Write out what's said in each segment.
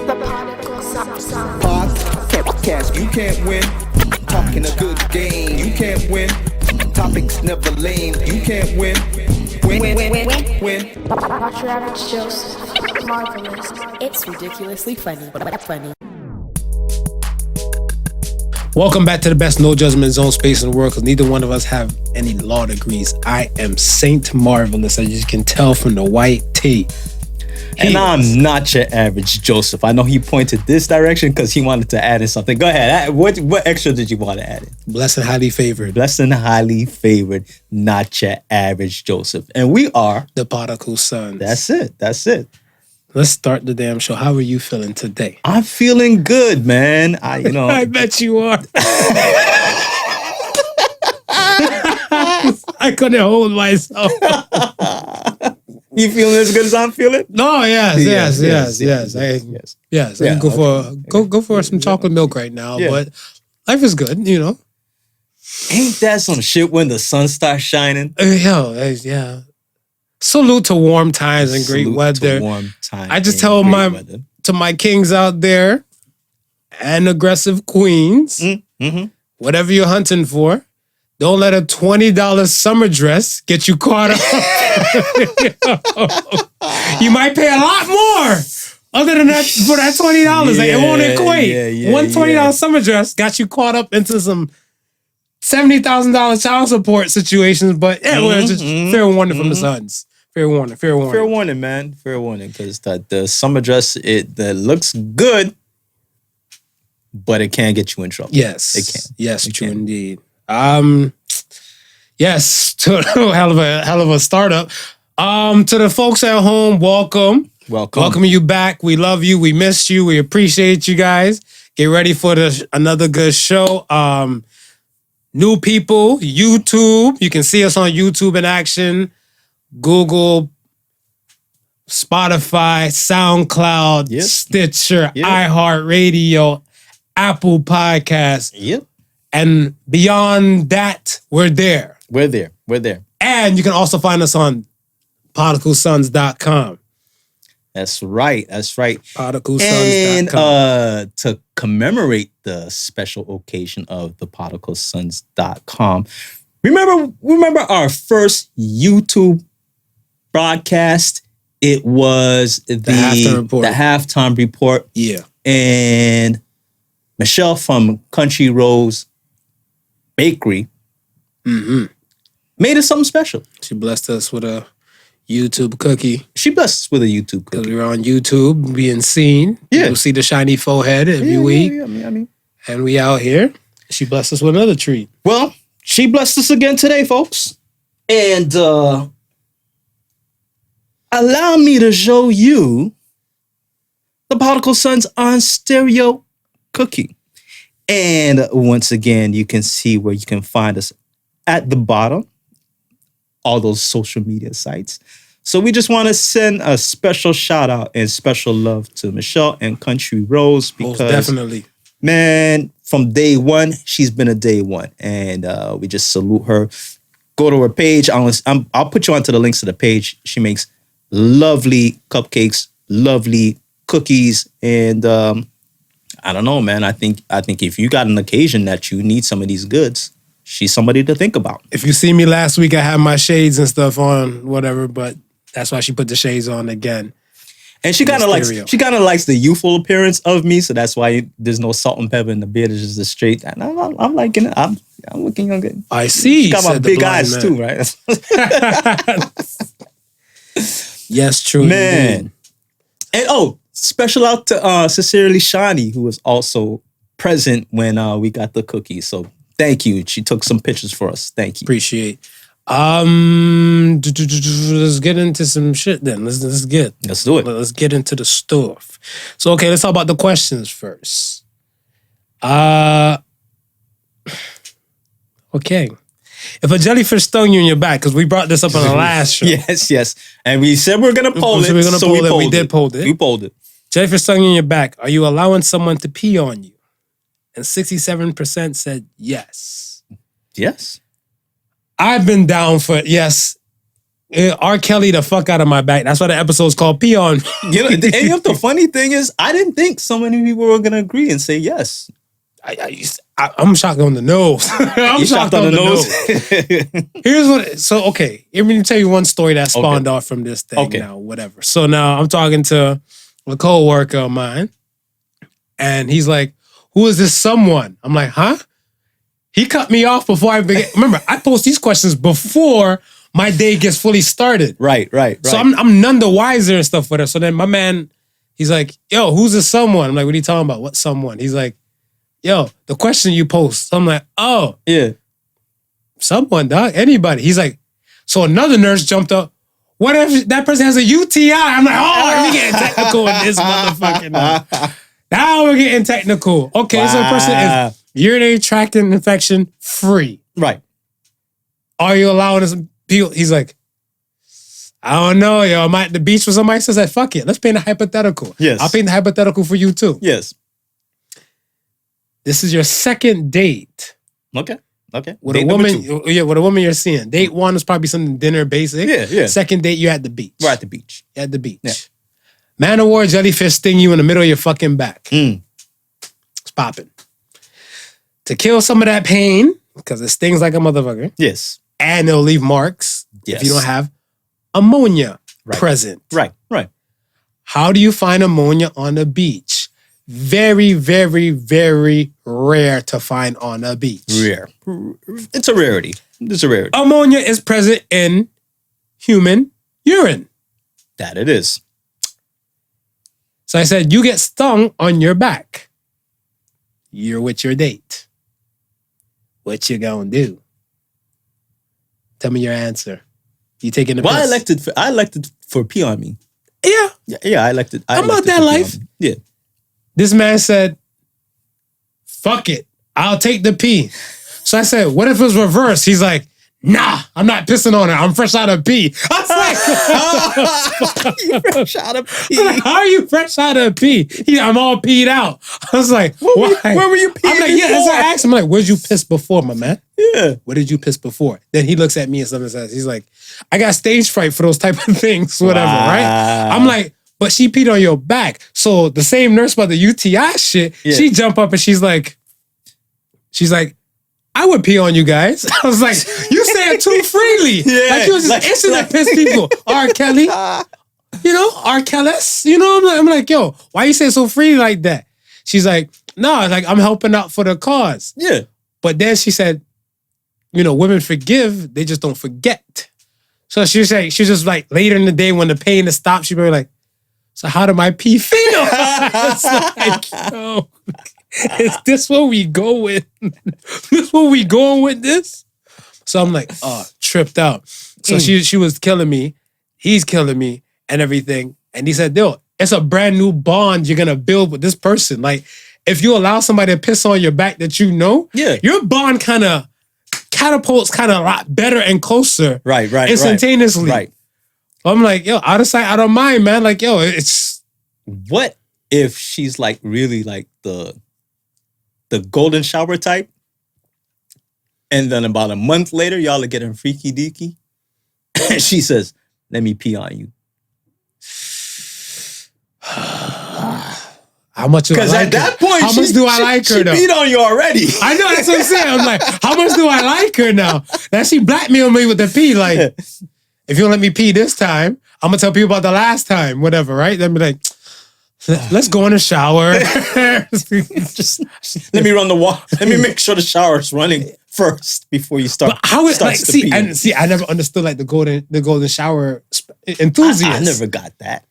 The Podical sound. Podcast, you can't win. Talking a good game, you can't win. Topics never lame, you can't win. Win. Watch your average Joseph. Marvelous. It's ridiculously funny, but funny. Welcome back to the best no judgment zone space in the world, because neither one of us have any law degrees. I am Saint Marvelous, as you can tell from the white tee. And I'm not your average Joseph. I know he pointed this direction because he wanted to add in something. Go ahead. What extra did you want to add in? Blessed and highly favored. Blessed and highly favored, not your average Joseph. And we are the Podical Sons. That's it. Let's start the damn show. How are you feeling today? I'm feeling good, man. I bet you are. I couldn't hold myself. You feeling as good as I'm feeling? No, yes. I can go for some chocolate milk right now, but life is good, you know. Ain't that some shit when the sun starts shining? Yeah. Salute to warm times and great weather. I just tell my kings out there and aggressive queens, whatever you're hunting for, don't let a $20 summer dress get you caught up. You might pay a lot more other than that for that $20. It won't equate. One $20 summer dress got you caught up into some $70,000 child support situations, but well, just fair warning from the Suns. Fair warning. Fair warning, man. Fair warning, because the summer dress, it looks good, but it can get you in trouble. Yes. It can. Yes, true indeed. Yes, to a hell of a startup. To the folks at home, welcome. Welcoming you back. We love you. We missed you. We appreciate you guys. Get ready for another good show. New people, YouTube. You can see us on YouTube in action. Google, Spotify, SoundCloud, Stitcher, iHeartRadio, Apple Podcasts. Yep. And beyond that, we're there. We're there. And you can also find us on podicalsons.com. That's right. Podicalsons.com. And to commemorate the special occasion of the podicalsons.com, remember our first YouTube broadcast? It was the halftime report. Yeah. And Michelle from Country Rose Bakery made us something special. She blessed us with a YouTube cookie. Because we were on YouTube being seen. Yeah. You'll see the shiny forehead every week. Yeah. And we out here. She blessed us with another treat. Well, she blessed us again today, folks. And allow me to show you the Podical Sons on stereo cookie. And once again, you can see where you can find us at the bottom, all those social media sites. So we just want to send a special shout out and special love to Michelle and Country Rose, because most definitely, man, from day one, she's been a day one, and we just salute her. Go to her page. I'll put you onto the links to the page. She makes lovely cupcakes, lovely cookies, and I don't know, man. I think if you got an occasion that you need some of these goods, she's somebody to think about. If you see me last week, I had my shades and stuff on, whatever, but that's why she put the shades on again. And she kind of likes the youthful appearance of me, so that's why there's no salt and pepper in the beard. It's just a straight. And I'm liking it. I'm looking younger. I see. She got my big eyes too, right? Yes, true, man. Indeed. And special out to Sincerely Shani, who was also present when we got the cookies. So thank you. She took some pictures for us. Thank you. Appreciate. Let's get into some shit then. Let's do it. Let's get into the stuff. So okay, let's talk about the questions first. Okay. If a jellyfish stung you in your back, because we brought this up on the last show. Yes. And we said we're going to poll it. We did poll it. We polled it. Jellyfish stung you in your back. Are you allowing someone to pee on you? And 67% said yes. Yes. I've been down for yes R. Kelly the fuck out of my back. That's why the episode's called Pee On. You know, and the funny thing is, I didn't think so many people were gonna agree and say yes. I'm shocked on the nose. I'm shocked on the nose. Here's what. So okay, let me tell you one story that spawned off from this thing. Okay. Now, whatever. So now I'm talking to a coworker of mine, and he's like, "Who is this someone?" I'm like, "Huh?" He cut me off before I began. Remember, I post these questions before my day gets fully started. Right. So I'm none the wiser and stuff with her. So then my man, he's like, "Yo, who's this someone?" I'm like, "What are you talking about? What someone?" He's like, "Yo, the question you post." So I'm like, "Oh, yeah, someone, dog, anybody." He's like, so another nurse jumped up. What if that person has a UTI? I'm like, oh, we getting technical in this motherfucking now we're getting technical. Okay, so the person is urinary tract infection free. Right. Are you allowing us people? He's like, I don't know, yo. I'm at the beach with somebody. So I said, fuck it. Let's paint a hypothetical. Yes. I'll paint the hypothetical for you too. Yes. This is your second date. Okay. With a woman, with a woman you're seeing. Date one is probably something dinner basic. Yeah. Second date, you're at the beach. We're at the beach. At the beach. Yeah. Man of war, jellyfish sting you in the middle of your fucking back. It's popping. To kill some of that pain, because it stings like a motherfucker. Yes. And it'll leave marks if you don't have ammonia present. Right. How do you find ammonia on the beach? Very, very, very rare to find on a beach. Rare. It's a rarity. Ammonia is present in human urine. That it is. So I said, you get stung on your back. You're with your date. What you gonna do? Tell me your answer. You taking the piss? I elected for pee on me. Yeah. Yeah, I elected. I'm about that life. Yeah. This man said, fuck it. I'll take the pee. So I said, what if it was reverse? He's like, nah, I'm not pissing on her. I'm fresh out of pee. I was like, you fresh out of pee? How are you fresh out of pee? I'm all peed out. I was like, why? Where were you peeing I'm like, before? yeah, as I asked him, I'm like, where'd you piss before, my man? Yeah. Where did you piss before? Then he looks at me and something says, he's like, I got stage fright for those type of things, whatever, right? I'm like, but she peed on your back. So the same nurse about the UTI shit, she jump up and she's like, I would pee on you guys. I was like, you say it too freely. Yeah, like you was just itching to piss people. R. Kelly. You know, R. Kellis. You know, I'm like, yo, why you say it so freely like that? She's like, no, like I'm helping out for the cause. Yeah. But then she said, you know, women forgive, they just don't forget. So she was just like later in the day when the pain has stopped, she'd be like, so how did my pee feel? It's like, yo, is this what we go with? This what we going with this? So I'm like, oh, tripped out. So she was killing me. He's killing me and everything. And he said, yo, it's a brand new bond you're going to build with this person. Like, if you allow somebody to piss on your back that you know, your bond kind of catapults kind of a lot better and closer. Right. Instantaneously. Right. I'm like, yo, out of sight, out of mind, man. Like, yo, it's... What if she's like really like the golden shower type? And then about a month later, y'all are getting freaky deaky. And she says, let me pee on you. How much do I like her? Because at that point, how much do I like her though? She peed on you already. I know, that's what I'm saying. I'm like, how much do I like her now? Now she blackmailed me with the pee. Like, if you don't let me pee this time, I'm gonna tell people about the last time, whatever, right? Then be like, let's go in the shower. Just let me run the water. Let me make sure the shower is running first before you start. But how it like see, I never understood like the golden shower enthusiast. I never got that.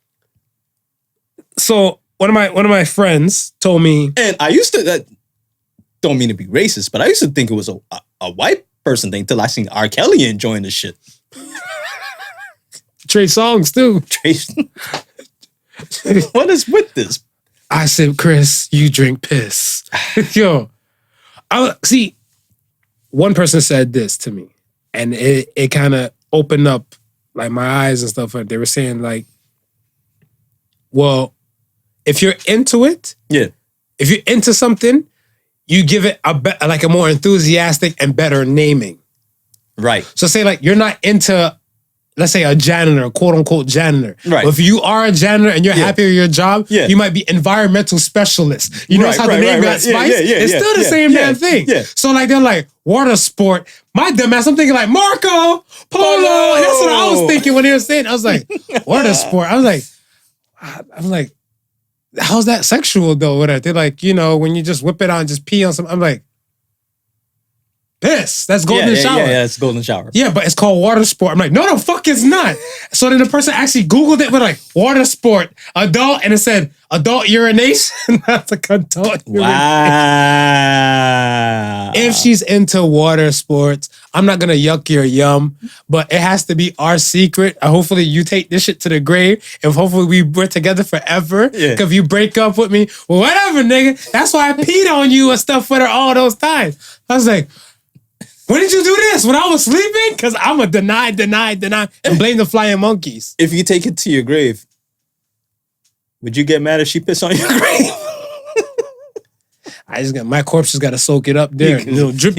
So one of my friends told me, and I used to don't mean to be racist, but I used to think it was a white person thing till I seen R. Kelly enjoying the shit. Trey Songz too. What is with this? I said, Chris, you drink piss. Yo, see, one person said this to me, and it kind of opened up like my eyes and stuff. They were saying like, well, if you're into it, if you're into something, you give it like a more enthusiastic and better naming. Right. So say like you're not into let's say a janitor, quote unquote janitor. Right. If you are a janitor and you're happy with your job, you might be environmental specialist. You notice how the name got spiced? It's still the same damn thing. Yeah. So like they're like water sport. My dumb ass, I'm thinking like Marco, Polo. That's what I was thinking when they were saying. I was like, water sport. I was like, how's that sexual though? Whatever. They're like, you know, when you just whip it out and just pee on something. I'm like, piss. That's golden shower. Yeah, it's golden shower. Yeah, but it's called water sport. I'm like, no, the fuck it's not. So then the person actually Googled it, but like, water sport, adult, and it said adult urination. That's like adult urination. Wow. If she's into water sports, I'm not gonna yuck your yum, but it has to be our secret. Hopefully you take this shit to the grave, and hopefully we're together forever. Yeah. Cause if you break up with me, well, whatever, nigga. That's why I peed on you and stuff for her all those times. I was like, when did you do this? When I was sleeping? Because I'm a deny, and blame the flying monkeys. If you take it to your grave, would you get mad if she pissed on your grave? My corpse just got to soak it up there. Drip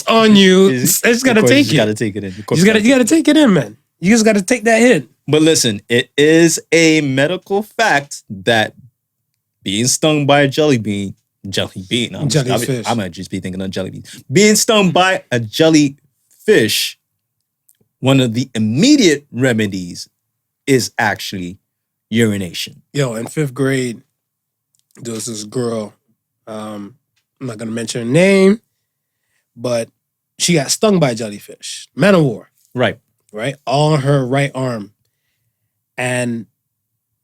on you. It's got to take it. You got to take it in. You got to take it in, man. You just got to take that hit. But listen, it is a medical fact that being stung by a jellyfish. I might just be thinking of jellybeans. Being stung by a jellyfish, one of the immediate remedies is actually urination. Yo, in 5th grade, there was this girl. I'm not gonna mention her name, but she got stung by a jellyfish. Man of war. Right. On her right arm. And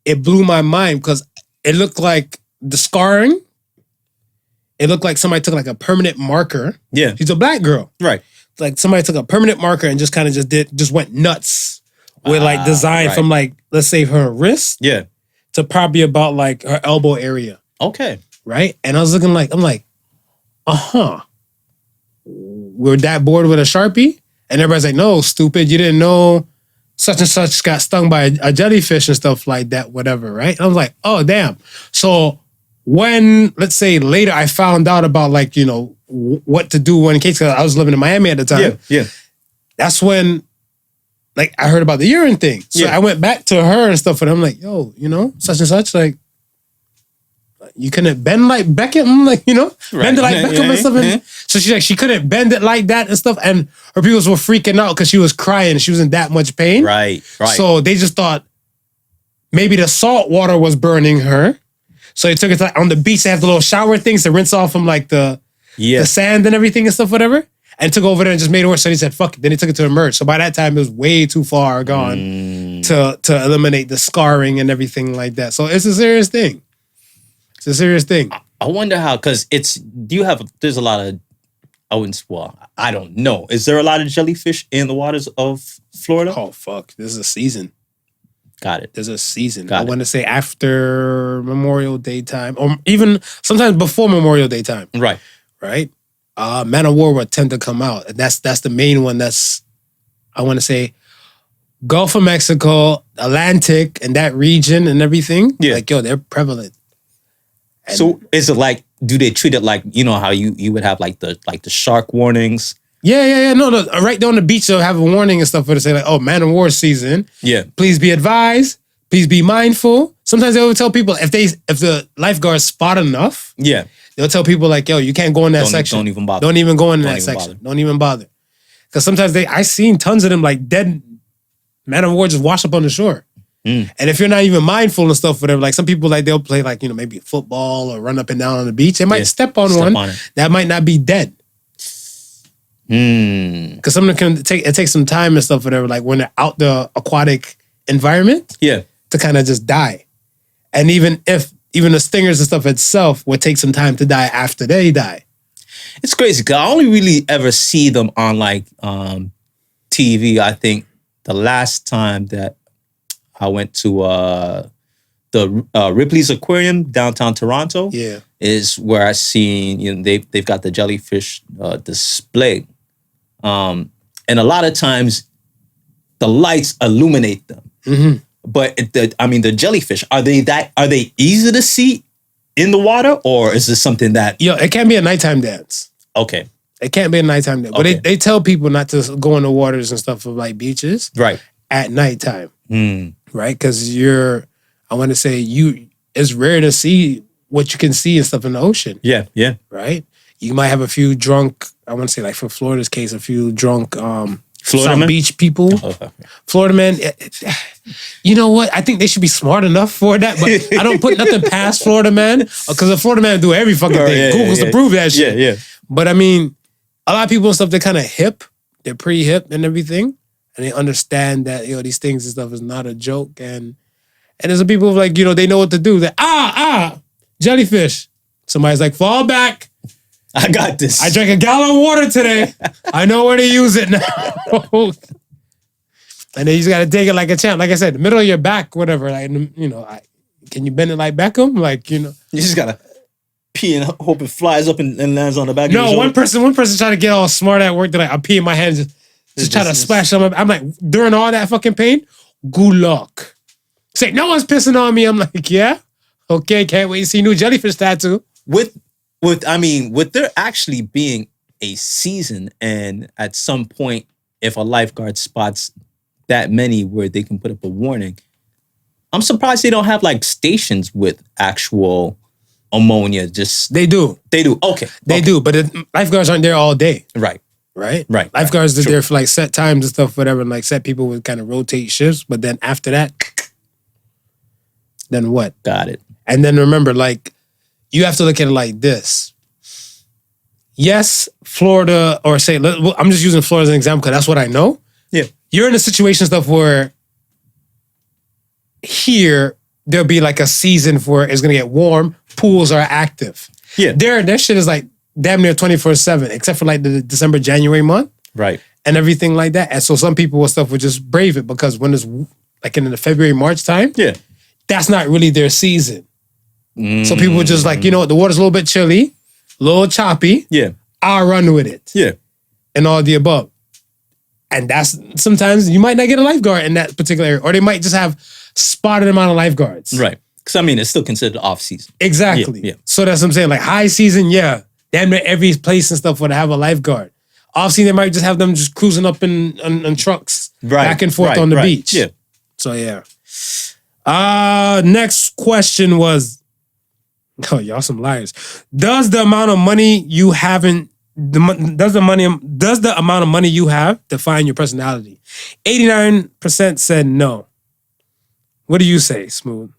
it blew my mind because it looked like the scarring. It looked like somebody took like a permanent marker. Yeah. She's a black girl. Right. Like somebody took a permanent marker and just kind of just went nuts with like design from like, let's say her wrist. Yeah. To probably about like her elbow area. Okay. Right? And I was looking like, I'm like, we're that bored with a Sharpie? And everybody's like, no, stupid. You didn't know such and such got stung by a jellyfish and stuff like that, whatever, right? And I was like, oh, damn. So when, let's say later, I found out about like, you know, what to do in case, because I was living in Miami at the time. Yeah. That's when, like, I heard about the urine thing. So I went back to her and stuff, and I'm like, yo, you know, such and such, like, you couldn't bend like Beckham, like, you know, bend it like Beckham and stuff. And so she's like, she couldn't bend it like that and stuff. And her people were freaking out because she was crying. She was in that much pain. Right. So they just thought maybe the salt water was burning her. So they took it to, on the beach. They have the little shower things to rinse off from like the sand and everything and stuff, whatever. And took over there and just made it worse. So he said, fuck it. Then he took it to emerge. So by that time, it was way too far gone to eliminate the scarring and everything like that. So it's a serious thing. It's a serious thing. I wonder how, because there's a lot of, I don't know. Is there a lot of jellyfish in the waters of Florida? Oh, fuck. This is a season. Got it. There's a season. I want to say after Memorial Day time, or even sometimes before Memorial Day time. Right. Man of War would tend to come out. And that's the main one. That's, I want to say, Gulf of Mexico, Atlantic, and that region and everything. Yeah. Like, yo, they're prevalent. And so is it like, do they treat it like, you know, how you would have like the shark warnings? Yeah. No. Right there on the beach, they'll have a warning and stuff where they say like, oh, Man of War season. Yeah. Please be advised. Please be mindful. Sometimes they will tell people if the lifeguards spot enough. Yeah. They'll tell people like, yo, you can't go in that section. Don't even bother. Don't even go in that section. Don't even bother. Because sometimes I seen tons of them like dead Man of War just wash up on the shore. And if you're not even mindful and stuff, whatever, like some people like they'll play like, you know, maybe football or run up and down on the beach. They might step on one that might not be dead. Because some of them it takes some time and stuff, whatever, like when they're out the aquatic environment. Yeah. To kind of just die. And even the stingers and stuff itself would take some time to die after they die. It's crazy because I only really ever see them on like TV. I think the last time that I went to the Ripley's Aquarium downtown Toronto is where I seen, you know, they've got the jellyfish display. And a lot of times the lights illuminate them. Mm-hmm. But the jellyfish, are they easy to see in the water, or is this something that... Yo, it can't be a nighttime dance. Okay. It can't be a nighttime dance. But they tell people not to go in the waters and stuff of like beaches. Right. at nighttime, Mm. right? Because it's rare to see what you can see and stuff in the ocean, Yeah, yeah. right? You might have a few drunk, I want to say like for Florida's case, a few drunk Florida some man? beach people. Okay. Florida man, you know what? I think they should be smart enough for that, but I don't put nothing past Florida man because the Florida man do every fucking thing. Yeah, Google's to prove that shit. Yeah, yeah. But I mean, a lot of people and stuff, they're kind of hip. They're pretty hip and everything. And they understand that, these things and stuff is not a joke. And there's some people like, they know what to do. They're, jellyfish. Somebody's like, fall back. I got this. I drank a gallon of water today. I know where to use it now. And then you just got to take it like a champ. Like I said, the middle of your back, whatever. Like, can you bend it like Beckham? Like, You just got to pee and hope it flies up and lands on the back of your No, shoulder. one person trying to get all smart at work that I'm peeing my hands, just trying to splash them. I'm like, during all that fucking pain, good luck. Say, no one's pissing on me. I'm like, yeah? Okay, can't wait to see new jellyfish tattoo. With there actually being a season, and at some point, if a lifeguard spots that many where they can put up a warning, I'm surprised they don't have like stations with actual ammonia. They do. Okay. They do, but lifeguards aren't there all day. Right. Right? Right. Lifeguards are True. there for like set times and stuff, whatever, and like set people would kind of rotate shifts. But then after that, then what? Got it. And then remember, like, you have to look at it like this. Yes, Florida, or say, I'm just using Florida as an example because that's what I know. Yeah. You're in a situation stuff where here, there'll be like a season where it's going to get warm, pools are active. Yeah. That shit is like damn near 24/7, except for like the December, January month. Right. And everything like that. And so some people and stuff would just brave it because when it's like in the February, March time, Yeah. that's not really their season. So people would just like, the water's a little bit chilly, a little choppy. Yeah. I'll run with it. Yeah. And all the above. And that's sometimes you might not get a lifeguard in that particular area, or they might just have spotted amount of lifeguards. Right. Because it's still considered off season. Exactly. Yeah. So that's what I'm saying. Like high season, yeah. Damn near every place and stuff would have a lifeguard. Off season, they might just have them just cruising up in trucks back and forth on the beach. Yeah. So yeah. Next question was, oh, y'all some liars. Does the amount of money you haven't does the amount of money you have define your personality? 89% said no. What do you say, Smooth?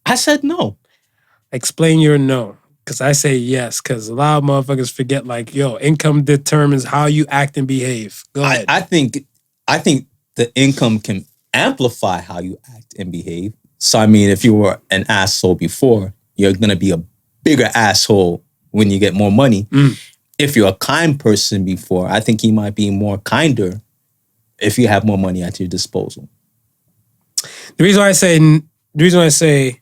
I said no. Explain your no. Because I say yes, because a lot of motherfuckers forget, like, income determines how you act and behave. Go ahead. I think the income can amplify how you act and behave. So if you were an asshole before, you're gonna be a bigger asshole when you get more money. If you're a kind person before, I think you might be more kinder if you have more money at your disposal. The reason why I say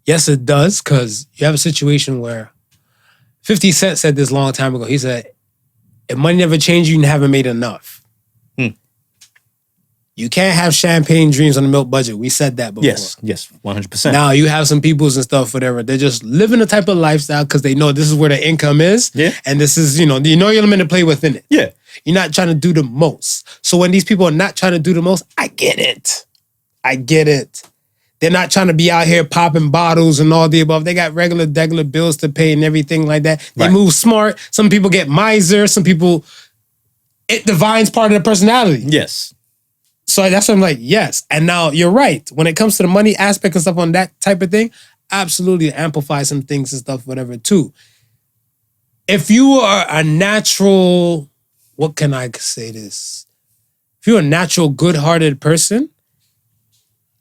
yes, it does, because you have a situation where 50 Cent said this a long time ago. He said, if money never changed, you haven't made enough. You can't have champagne dreams on a milk budget. We said that before. Yes, 100%. Now you have some peoples and stuff, whatever. They're just living a type of lifestyle because they know this is where their income is. Yeah. And this is, your element to play within it. Yeah. You're not trying to do the most. So when these people are not trying to do the most, I get it. They're not trying to be out here popping bottles and all the above. They got regular bills to pay and everything like that. They move smart. Some people get miser. Some people, it defines part of their personality. Yes. So that's why I'm like, yes. And now you're right. When it comes to the money aspect and stuff on that type of thing, absolutely amplify some things and stuff, whatever, too. If you are a natural, what can I say this? If you're a natural, good-hearted person,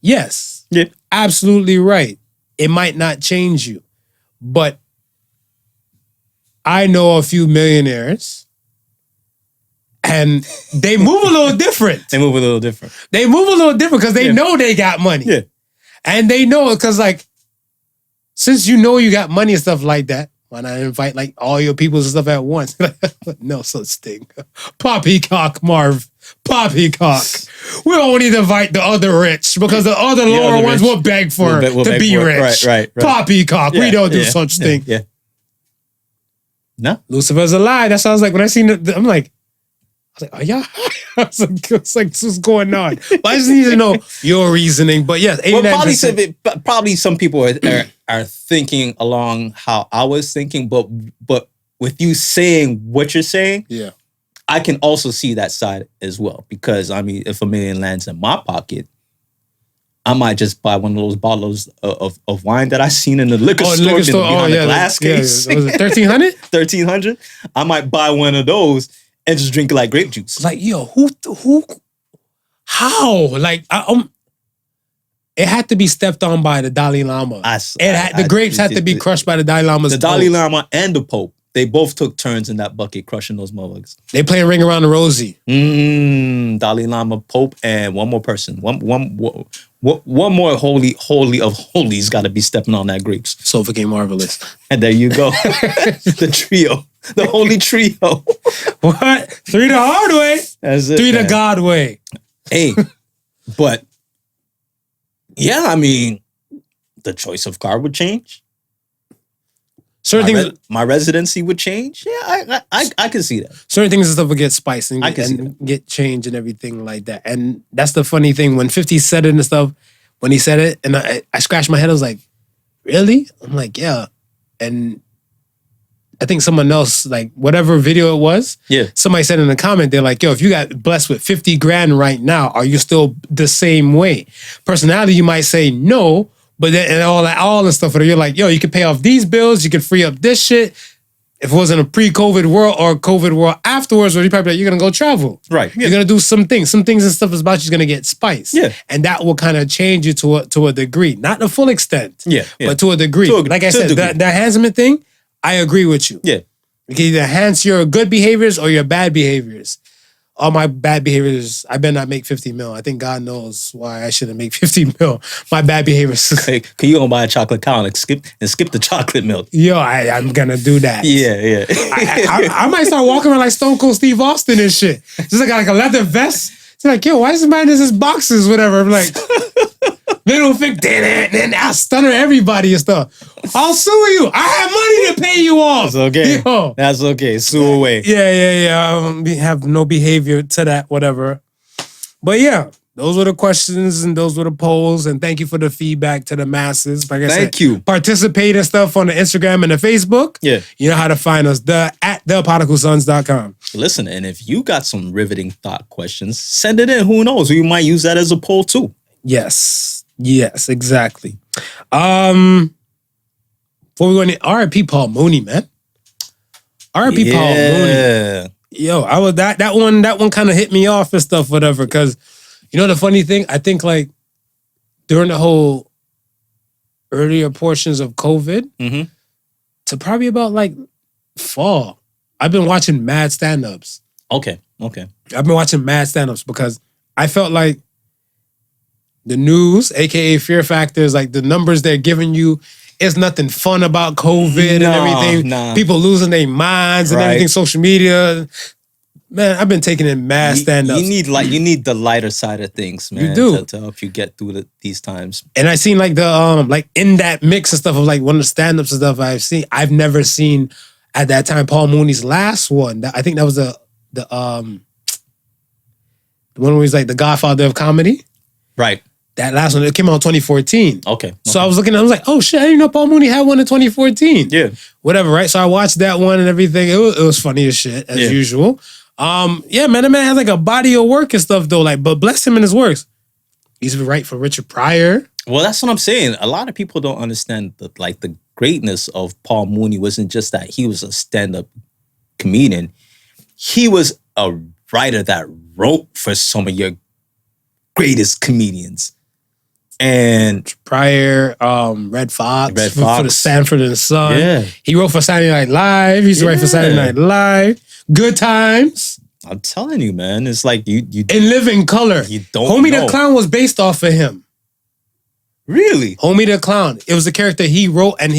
yes. Yeah. Absolutely right. It might not change you. But I know a few millionaires and they move a little different. They move a little different because they know they got money. Yeah. And they know it because, like, since you know you got money and stuff like that, why not invite, like, all your people and stuff at once? No such thing. Poppycock, Marv. Poppycock. We don't need to invite the other rich because the other lower ones will beg for to be rich. Right. Poppycock. We don't do such thing. Yeah. No. Lucifer's a lie. That sounds like when I seen it, I'm like, was like, are y'all high? It's like, what's going on? But I just need to know your reasoning. But yes, 89%. Well, probably some people are thinking along how I was thinking, but with you saying what you're saying, yeah, I can also see that side as well. Because I mean, if $1 million lands in my pocket, I might just buy one of those bottles of wine that I seen in the liquor store behind the glass case. Was it 1,300? 1,300. I might buy one of those and just drink it like grape juice. Like, yo, who, how? Like, it had to be stepped on by the Dalai Lama. The grapes had to be crushed by the Dalai Lama's The Dalai Lama and the Pope. They both took turns in that bucket crushing those motherfuckers. They playing Ring Around the Rosie. Dalai Lama, Pope, and one more person. One more holy of holies got to be stepping on that grapes. So fucking marvelous. And there you go. The trio. The holy trio. What? 3 the hard way. That's it, 3 the man. God way. Hey, but yeah, I mean, the choice of car would change. Certain things, my residency would change. Yeah, I can see that. certain things and stuff would get spiced and, I can see get changed and everything like that. And that's the funny thing. When 50 said it and stuff, when he said it, and I scratched my head, I was like, really? I'm like, yeah. And I think someone else, like whatever video it was, somebody said in the comment, they're like, yo, if you got blessed with 50 grand right now, are you still the same way? Personality, you might say no, but then and all the stuff, you're like, yo, you could pay off these bills, you could free up this shit. If it wasn't a pre-COVID world or COVID world afterwards, where you probably like, you're gonna go travel. Right. You're gonna do some things. Some things and stuff is about you's gonna get spiced. Yeah. And that will kind of change you to a degree. Not the full extent. Yeah. But to a degree. Like I said, the enhancement thing, I agree with you. Yeah. You can either enhance your good behaviors or your bad behaviors. All my bad behaviors, I better not make 50 mil. I think God knows why I shouldn't make 50 mil. My bad behaviors. Hey, can you go buy a chocolate cow and skip the chocolate milk? Yo, I'm gonna do that. Yeah. I might start walking around like Stone Cold Steve Austin and shit. Just like a leather vest. It's like, yo, why is somebody in his boxes, whatever? I'm like, they don't think, then I'll stunner everybody and stuff. I'll sue you. I have money to pay you off. That's okay. Yo. That's okay. Sue away. Yeah. Have no behavior to that, whatever. But yeah, those were the questions and those were the polls. And thank you for the feedback to the masses. Like I said, Thank you. Participate and stuff on the Instagram and the Facebook. Yeah. You know how to find us, at thePodicalSons.com. Listen, and if you got some riveting thought questions, send it in. Who knows? We might use that as a poll too. Yes, exactly. Before we go into R.I.P. Paul Mooney, man. R.I.P. Paul Mooney. Yo, I was that one kind of hit me off and stuff, whatever. Because you know the funny thing, I think like during the whole earlier portions of COVID, to probably about like fall, I've been watching mad stand-ups. Okay. I've been watching mad stand-ups because I felt like the news, aka Fear Factors, like the numbers they're giving you, it's nothing fun about COVID and everything. Nah. People losing their minds and everything, social media. Man, I've been taking in mad stand-ups. You need the lighter side of things, man. You do. To help you get through these times. And I seen like the like in that mix and stuff of like one of the stand-ups and stuff I've never seen at that time Paul Mooney's last one. I think that was the one where he's like the Godfather of comedy. Right. That last one, it came out in 2014. Okay. So I was looking, I was like, oh shit, I didn't know Paul Mooney had one in 2014. Yeah. Whatever, right? So I watched that one and everything. It was funny as shit, as usual. Yeah, man, the man has like a body of work and stuff though. Like, but bless him in his works. He's right for Richard Pryor. Well, that's what I'm saying. A lot of people don't understand that like the greatness of Paul Mooney wasn't just that he was a stand-up comedian. He was a writer that wrote for some of your greatest comedians. And Pryor, Red Fox for the Sanford and Son. Yeah. He wrote for Saturday Night Live. He used to write for Saturday Night Live. Good Times. I'm telling you, man, it's like you In Living Color. You don't Homie know. the Clown was based off of him. Really? Homie the Clown. It was the character he wrote and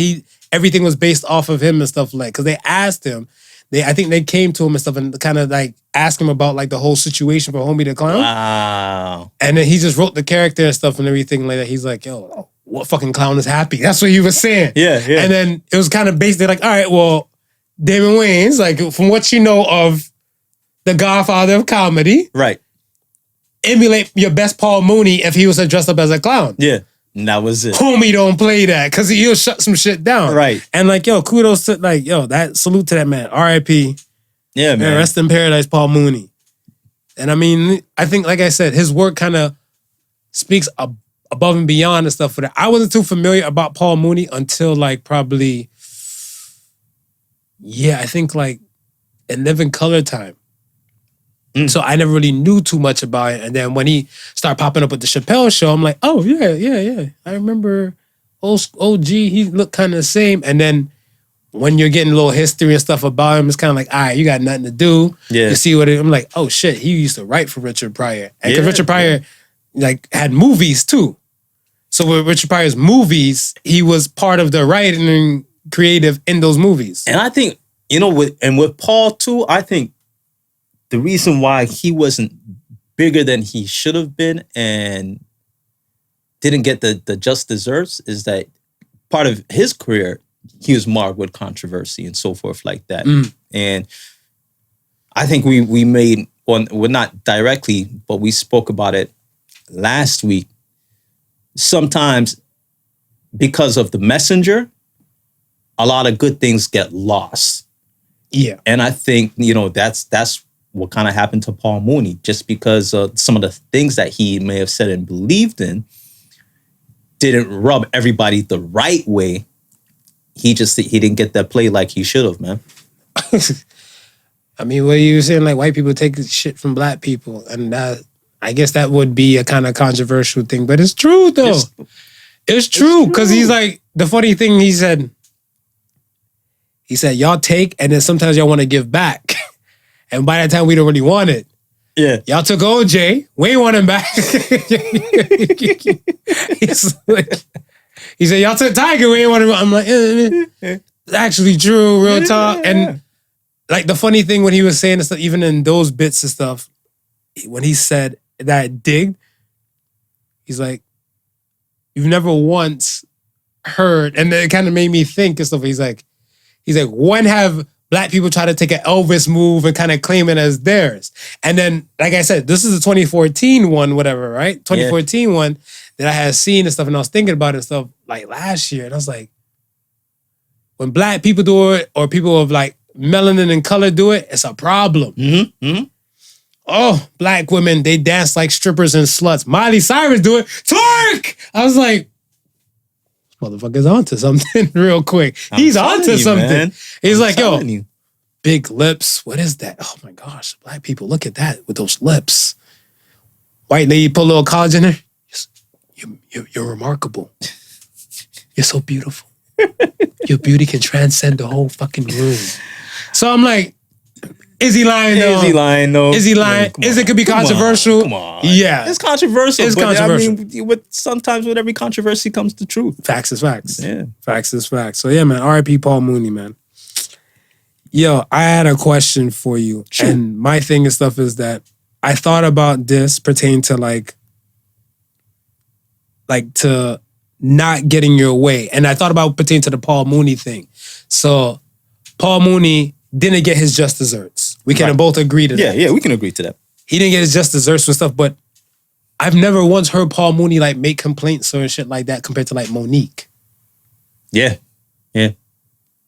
everything was based off of him and stuff like, because they asked him, I think they came to him and stuff and kind of like asked him about like the whole situation for Homie the Clown. Wow. And then he just wrote the character and stuff and everything like that. He's like, yo, what fucking clown is happy? That's what he was saying. Yeah. And then it was kind of based, they're like, all right, well, Damon Wayans, like from what you know of the godfather of comedy. Right. Emulate your best Paul Mooney if he was dressed up as a clown. Yeah. And that was it. Homie don't play that because he'll shut some shit down. Right. And like, yo, kudos to like, yo, that salute to that man. R.I.P. Yeah, man. Rest in paradise, Paul Mooney. And I mean, I think, like I said, his work kind of speaks above and beyond and stuff for that. I wasn't too familiar about Paul Mooney until like probably, I think like in Living Color time. So I never really knew too much about it. And then when he started popping up with the Chappelle Show, I'm like, oh, yeah. I remember OG, he looked kind of the same. And then when you're getting a little history and stuff about him, it's kind of like, all right, you got nothing to do. Yeah. You see I'm like, oh, shit, he used to write for Richard Pryor. And because Yeah, Richard Pryor like had movies too. So with Richard Pryor's movies, he was part of the writing and creative in those movies. And I think, with Paul too, I think the reason why he wasn't bigger than he should have been and didn't get the just desserts is that part of his career, he was marked with controversy and so forth like that. And I think we made, well, not directly, but we spoke about it last week. Sometimes because of the messenger, a lot of good things get lost. Yeah. And I think, that's what kind of happened to Paul Mooney, just because some of the things that he may have said and believed in didn't rub everybody the right way. He didn't get that play like he should have, man. I mean, what you were saying, like white people take shit from black people, and that, I guess that would be a kind of controversial thing, but it's true though. It's true because he's like, the funny thing he said, y'all take, and then sometimes y'all want to give back. And by that time, we don't really want it. Yeah. Y'all took OJ. We ain't want him back. He said, y'all took Tiger. We ain't want him. I'm like, it's actually true, real talk. And like the funny thing when he was saying this stuff, even in those bits and stuff, when he said that digged, he's like, you've never once heard, and it kind of made me think and stuff. He's like, when have black people try to take an Elvis move and kind of claim it as theirs? And then, like I said, this is a 2014 one, whatever, right? 2014 one that I had seen and stuff, and I was thinking about it and stuff like last year, and I was like, when black people do it, or people of like melanin and color do it, it's a problem. Oh, black women, they dance like strippers and sluts. Miley Cyrus do it. Twerk! I was like, motherfucker's onto something real quick. He's onto something. Man. He's like, yo, big lips. What is that? Oh my gosh, black people, look at that with those lips. White lady put a little college in there. You're remarkable. You're so beautiful. Your beauty can transcend the whole fucking room. So I'm like, is he lying though? Is he lying though? Is he lying? It could be controversial? Come on. Yeah. It's controversial. It's controversial. I mean, sometimes with every controversy comes the truth. Facts is facts. Yeah. Facts is facts. So yeah, man, R.I.P. Paul Mooney, man. Yo, I had a question for you. Sure. And my thing and stuff is that I thought about this pertaining to like to not getting your way. And I thought about pertaining to the Paul Mooney thing. So Paul Mooney didn't get his just desserts. We can both agree to that. Yeah, we can agree to that. He didn't get his just desserts and stuff, but I've never once heard Paul Mooney like make complaints or shit like that compared to like Monique. Yeah.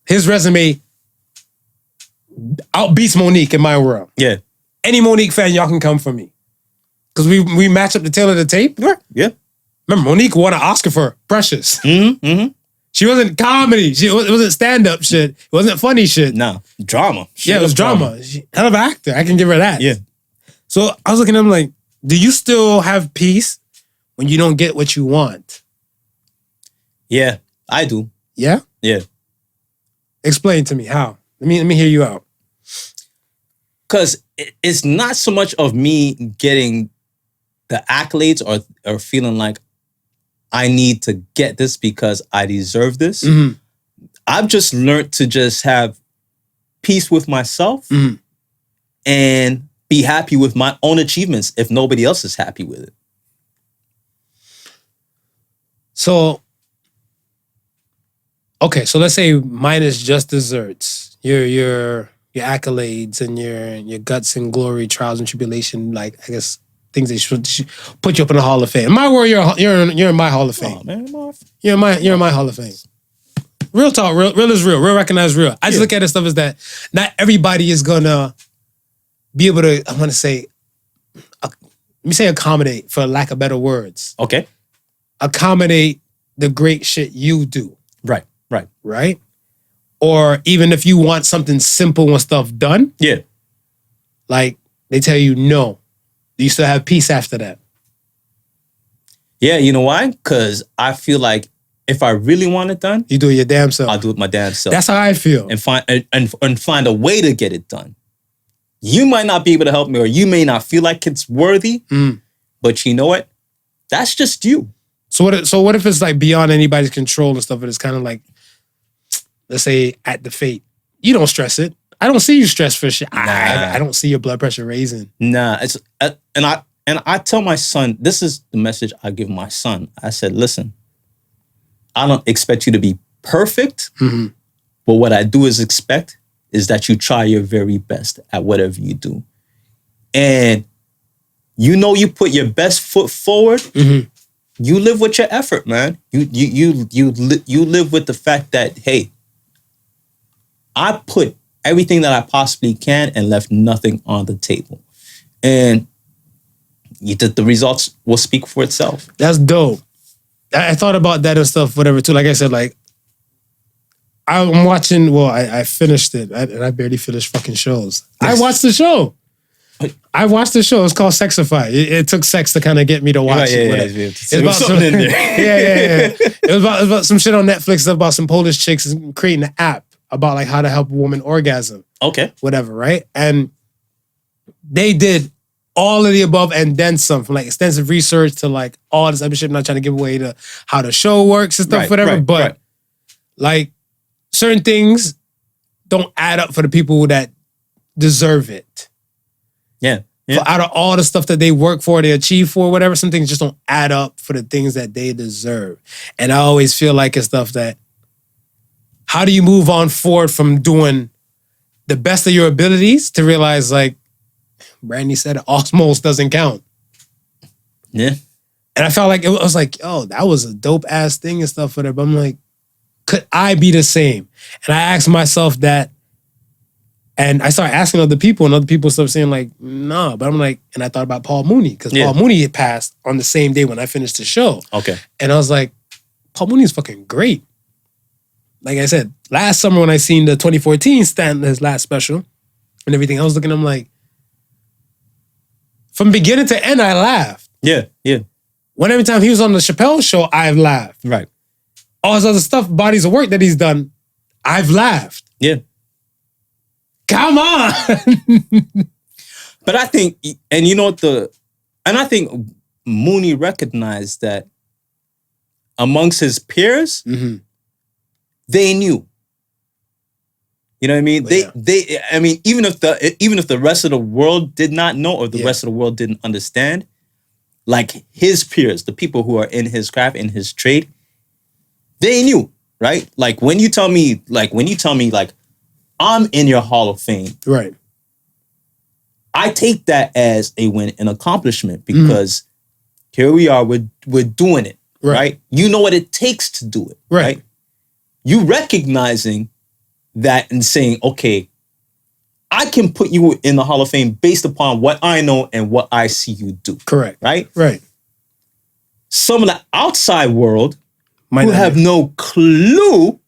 His resume outbeats Monique in my world. Yeah. Any Monique fan, y'all can come for me. Because we match up the tail of the tape. Yeah. Remember, Monique won an Oscar for Precious. She wasn't comedy. It wasn't stand-up shit. It wasn't funny shit. No. Drama. It was drama. Hell of an actor. I can give her that. Yeah. So I was looking at him like, do you still have peace when you don't get what you want? Yeah, I do. Yeah? Yeah. Explain to me how. Let me hear you out. Because it's not so much of me getting the accolades or feeling like I need to get this because I deserve this. I've just learned to just have peace with myself and be happy with my own achievements if nobody else is happy with it. So, okay, so let's say mine is just desserts. You're accolades and your guts and glory, trials and tribulation, like I guess things that should put you up in the Hall of Fame. In my world, you're in my Hall of Fame. Oh, man, You're in my Hall of Fame. Real talk, real is real. Real recognize real. I just look at it stuff as that not everybody is gonna be able to, I want to say, let me say accommodate for lack of better words. Okay. Accommodate the great shit you do. Right. Right? Or even if you want something simple and stuff done. Yeah. Like they tell you no. You still have peace after that. Yeah, you know why? Because I feel like if I really want it done, you do it your damn self. I'll do it my damn self. That's how I feel. And find a way to get it done. You might not be able to help me, or you may not feel like it's worthy, but you know what? That's just you. So what if it's like beyond anybody's control and stuff, and it's kind of like, let's say at the fate, you don't stress it. I don't see you stress for shit. Nah. I don't see your blood pressure raising. Nah, it's and I tell my son, this is the message I give my son. I said, listen, I don't expect you to be perfect, but what I do expect is that you try your very best at whatever you do. And you know you put your best foot forward. You live with your effort, man. You live with the fact that, hey, I put everything that I possibly can and left nothing on the table. And the results will speak for itself. That's dope. I thought about that and stuff, whatever, too. Like I said, like, I'm watching, well, I finished it, and I barely finished fucking shows. I watched the show. It's called Sexify. It took sex to kind of get me to watch it. It's about something in there. yeah. It was about some shit on Netflix about some Polish chicks creating an app about like how to help a woman orgasm. Okay. Whatever, right? And they did all of the above and then some, from like extensive research to like all this other shit. I'm not trying to give away to how the show works and stuff, whatever. But like certain things don't add up for the people that deserve it. Yeah. Out of all the stuff that they work for, they achieve for, whatever, some things just don't add up for the things that they deserve. And I always feel like it's stuff that, how do you move on forward from doing the best of your abilities to realize, like Brandy said, osmos doesn't count. Yeah. And I felt like, it was like, oh, that was a dope ass thing and stuff, whatever. But I'm like, could I be the same? And I asked myself that. And I started asking other people, and other people started saying like, nah. But I'm like, and I thought about Paul Mooney, because Paul Mooney had passed on the same day when I finished the show. Okay. And I was like, Paul Mooney's fucking great. Like I said, last summer when I seen the 2014 stand, his last special, and everything, I was looking at him like, from beginning to end, I laughed. Yeah. When every time he was on the Chappelle show, I've laughed. Right. All his other stuff, bodies of work that he's done, I've laughed. Yeah. Come on. But I think, and you know what I think Mooney recognized that amongst his peers, they knew. You know what I mean? I mean, even if the rest of the world did not know, or the rest of the world didn't understand, like his peers, the people who are in his craft, in his trade, they knew, right? Like when you tell me, I'm in your Hall of Fame. Right. I take that as a win, an accomplishment, because here we are, we're doing it, right? You know what it takes to do it, right? You recognizing that and saying, okay, I can put you in the Hall of Fame based upon what I know and what I see you do. Correct. Right? Right. Some of the outside world who have no clue,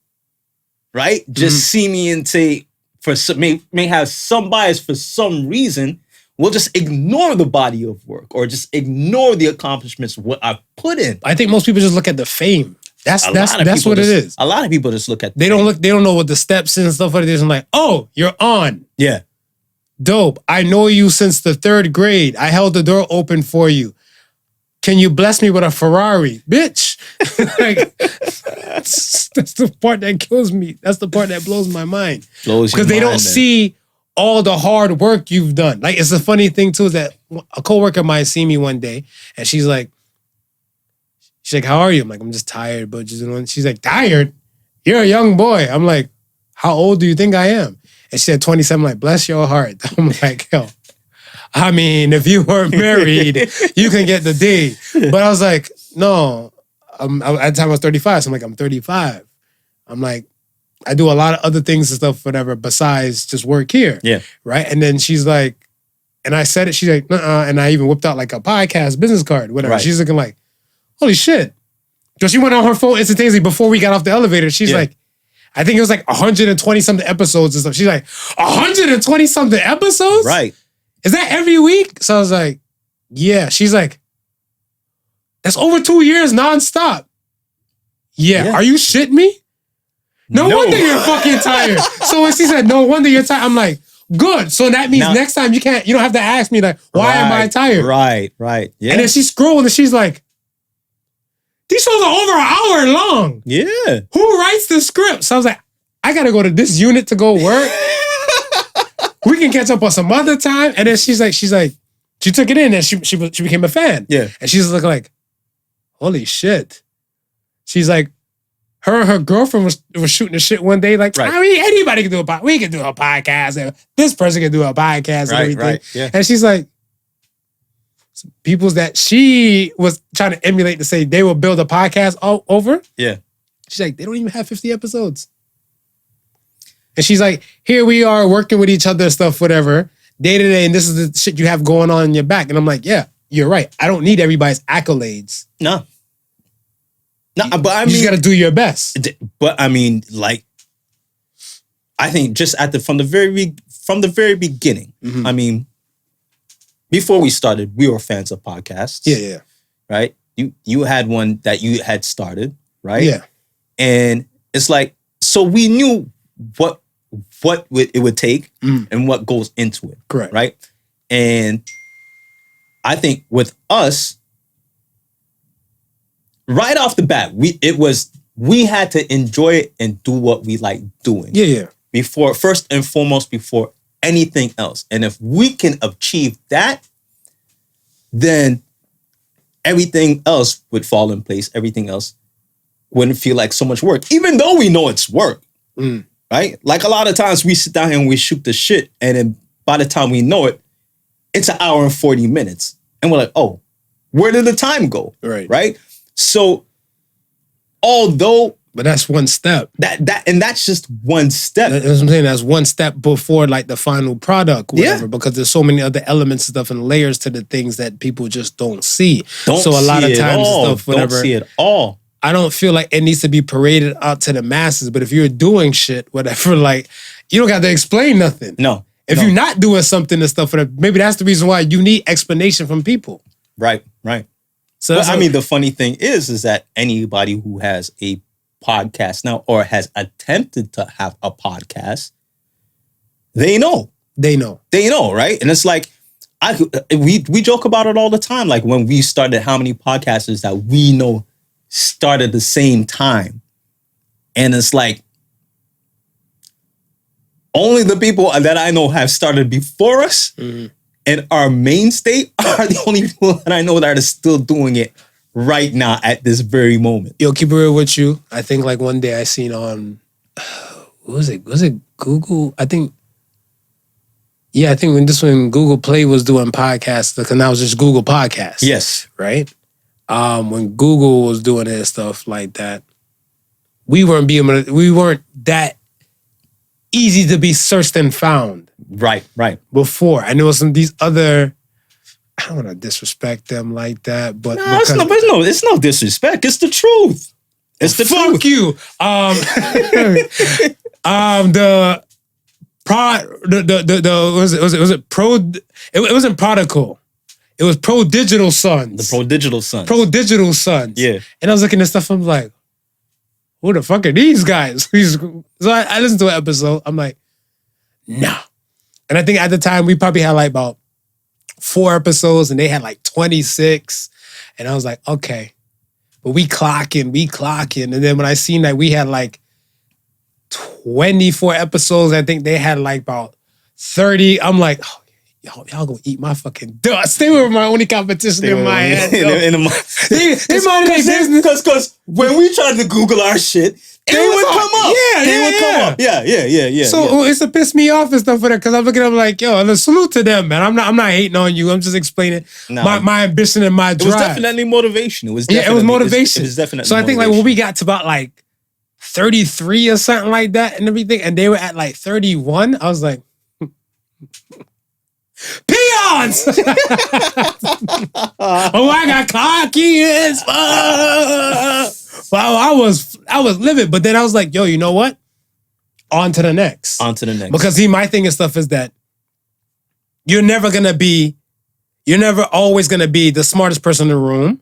right? Just see me and say, may have some bias for some reason, will just ignore the body of work or just ignore the accomplishments, what I've put in. I think most people just look at the fame. That's what it is. A lot of people just look at they don't know what the steps and stuff like this, and like, oh, you're on. Yeah. Dope. I know you since the 3rd grade. I held the door open for you. Can you bless me with a Ferrari? Bitch. Like, that's the part that kills me. That's the part that blows my mind. Because they don't see all the hard work you've done. Like, it's a funny thing too, is that a coworker of mine see me one day, and she's like, how are you? I'm like, I'm just tired, but just, she's like, tired? You're a young boy. I'm like, how old do you think I am? And she said 27. I'm like, bless your heart. I'm like, yo, I mean, if you weren't married, you can get the D. But I was like, no. At the time I was 35. So I'm like, I'm 35. I'm like, I do a lot of other things and stuff, whatever, besides just work here. Yeah. Right? And then she's like, and I said it, she's like, nuh-uh. And I even whipped out like a podcast business card, whatever. Right. She's looking like, holy shit. So she went on her phone instantaneously before we got off the elevator. She's like, I think it was like 120 something episodes and stuff. She's like, 120 something episodes? Right. Is that every week? So I was like, yeah. She's like, that's over 2 years nonstop. Yeah. Are you shitting me? No wonder you're fucking tired. So when she said, no wonder you're tired, I'm like, good. So that means next time you don't have to ask me like, why am I tired? Right. Yeah. And then she scrolled and she's like, these shows are over an hour long. Yeah. Who writes the script? So I was like, I gotta go to this unit to go work. We can catch up on some other time. And then she's like, she took it in and she became a fan. Yeah. And she's looking like, holy shit. She's like, her and her girlfriend was shooting the shit one day. Like, I mean, anybody can do a podcast. We can do a podcast. And this person can do a podcast and everything. Right. Yeah. And she's like, people that she was trying to emulate to say they will build a podcast all over. Yeah. She's like, they don't even have 50 episodes. And she's like, here we are working with each other and stuff, whatever, day to day. And this is the shit you have going on in your back. And I'm like, yeah, you're right. I don't need everybody's accolades. No, but I mean, you just got to do your best. But I mean, like, I think just from the very beginning, I mean, before we started, we were fans of podcasts. Yeah. Right? You had one that you had started, right? Yeah. And it's like, so we knew what it would take and what goes into it. Correct. Right? And I think with us, right off the bat, we had to enjoy it and do what we like doing. Yeah. First and foremost, before anything else. And if we can achieve that, then everything else would fall in place. Everything else wouldn't feel like so much work, even though we know it's work, right? Like a lot of times we sit down here and we shoot the shit, and then by the time we know it, it's 1 hour and 40 minutes. And we're like, oh, where did the time go? Right? So, although... But that's one step. That's just one step. That's what I'm saying. That's one step before like the final product, whatever. Because there's so many other elements and stuff and layers to the things that people just don't see. So a lot of times stuff, whatever. Don't see it all. I don't feel like it needs to be paraded out to the masses. But if you're doing shit, whatever, like you don't got to explain nothing. No. If you're not doing something and stuff, maybe that's the reason why you need explanation from people. Right. So but, I mean, the funny thing is that anybody who has a podcast now or has attempted to have a podcast, they know, right? And it's like we joke about it all the time. Like when we started, how many podcasters that we know started the same time, and it's like only the people that I know have started before us and our mainstay are the only people that I know that are still doing it right now at this very moment. Yo, keep it real with you. I think like one day I seen on, what was it? Was it Google? I think when Google Play was doing podcasts, because now it's just Google Podcasts. Yes. Right? When Google was doing their stuff like that, we weren't that easy to be searched and found. Right. Before. And there was these other, I don't want to disrespect them like that, but it's no disrespect. It's the truth. It's the truth. Fuck you. Was it Pro? It wasn't Podical. It was Pro Digital Sons. The Pro Digital Sons. Pro Digital Sons. Yeah. And I was looking at stuff. I'm like, who the fuck are these guys? So I listened to an episode. I'm like, nah. And I think at the time we probably had like about 4 episodes and they had like 26. And I was like, okay. But we clocking. And then when I seen that we had like 24 episodes, I think they had like about 30. I'm like, oh, y'all gonna eat my fucking dust. They were my only competition in my head. They minded their business. Because when we tried to Google our shit, they would come up. Yeah, they would come up. Yeah. So it's to piss me off and stuff for that because I'm looking at them like, yo, and a salute to them, man. I'm not hating on you. I'm just explaining my ambition and my drive. It was definitely motivation. It was motivation. It was definitely. So I think like when we got to about like 33 or something like that and everything, and they were at like 31, I was like, peons! Oh, I got cocky as fuck. Well, I was livid, but then I was like, yo, you know what? On to the next. Because my thing and stuff is that you're never always gonna be the smartest person in the room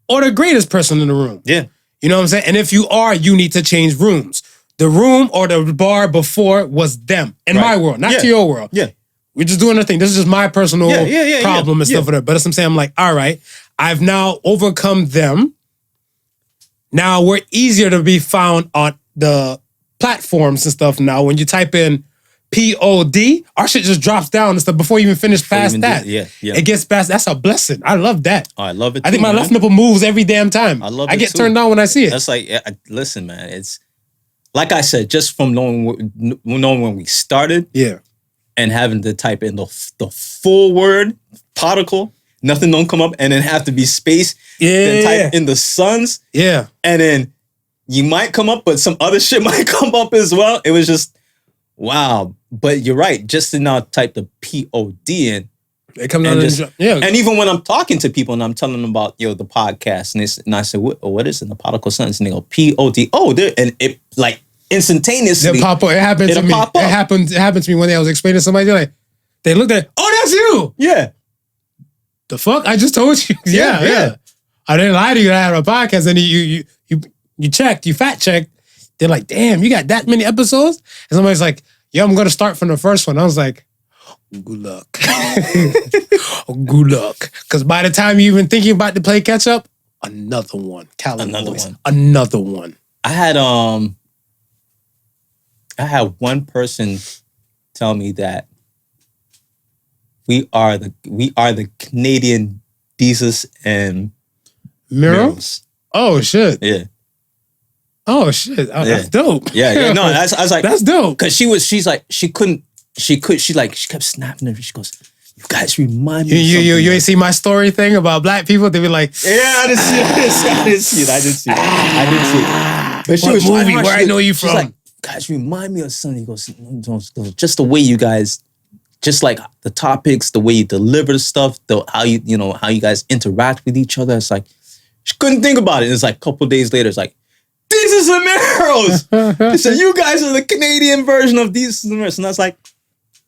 or the greatest person in the room. Yeah. You know what I'm saying? And if you are, you need to change rooms. The room or the bar before was them in my world, not to your world. Yeah. We're just doing our thing. This is just my personal problem and stuff like that. But that's what I'm saying. I'm like, all right, I've now overcome them. Now we're easier to be found on the platforms and stuff now. When you type in POD, our shit just drops down and stuff before you even finish past that. It gets past. That's a blessing. I love that. Oh, I love it too, I think my left nipple moves every damn time. I get turned on when I see it. That's like, listen, man, it's like I said, just from knowing when we started. Yeah. And having to type in the full word, Podical, nothing don't come up, and then have to be space. Then type in the sons. Yeah. And then you might come up, but some other shit might come up as well. It was just, wow. But you're right. Just to now type the POD in. It comes out and even when I'm talking to people and I'm telling them about, the podcast, and I say, what is it? The Podical Sons? And they go, POD. Oh, and it like, instantaneously. It happened to me. It happened to me one day. I was explaining to somebody. They looked at it. Oh, that's you. Yeah. The fuck? I just told you. Yeah. I didn't lie to you. I had a podcast, and you checked. You fact checked. They're like, damn, you got that many episodes? And somebody's like, yo, I'm gonna start from the first one. I was like, good luck. Good luck. Because by the time you even thinking about to play catch up, another one. Another one. I had one person tell me that we are the Canadian Jesus and Mirrors. Oh shit! Yeah. Oh shit! Oh, that's dope. Yeah. No, I was like, that's dope. Because she kept snapping at me. She goes, "You guys remind me." You ain't see my story thing about black people? They be like, "Yeah, I didn't see it." But she was movie where I know you from. She's like, guys, remind me of something. He goes, just the way you guys, just like the topics, the way you deliver the stuff, how you guys interact with each other. It's like, she couldn't think about it. And it's like a couple days later, it's like, Jesus and Mirrors. So you guys are the Canadian version of Jesus and Mirrors. And I was like,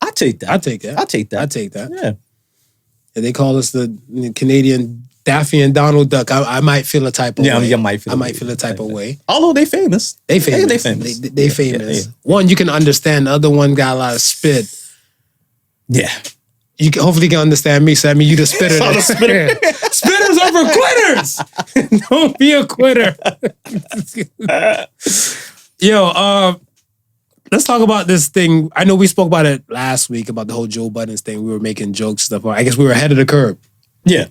I take that. I take that. Yeah. And they call us the Canadian Daffy and Donald Duck. I might feel a type of way. You might feel a type of way. Although they famous. They famous. They famous. Yeah. One you can understand. The other one got a lot of spit. Yeah. You can hopefully can understand me. So I mean, you the spitter. Spitters are for quitters. Don't be a quitter. Yo, let's talk about this thing. I know we spoke about it last week about the whole Joe Budden thing. We were making jokes and stuff. I guess we were ahead of the curve. Yeah.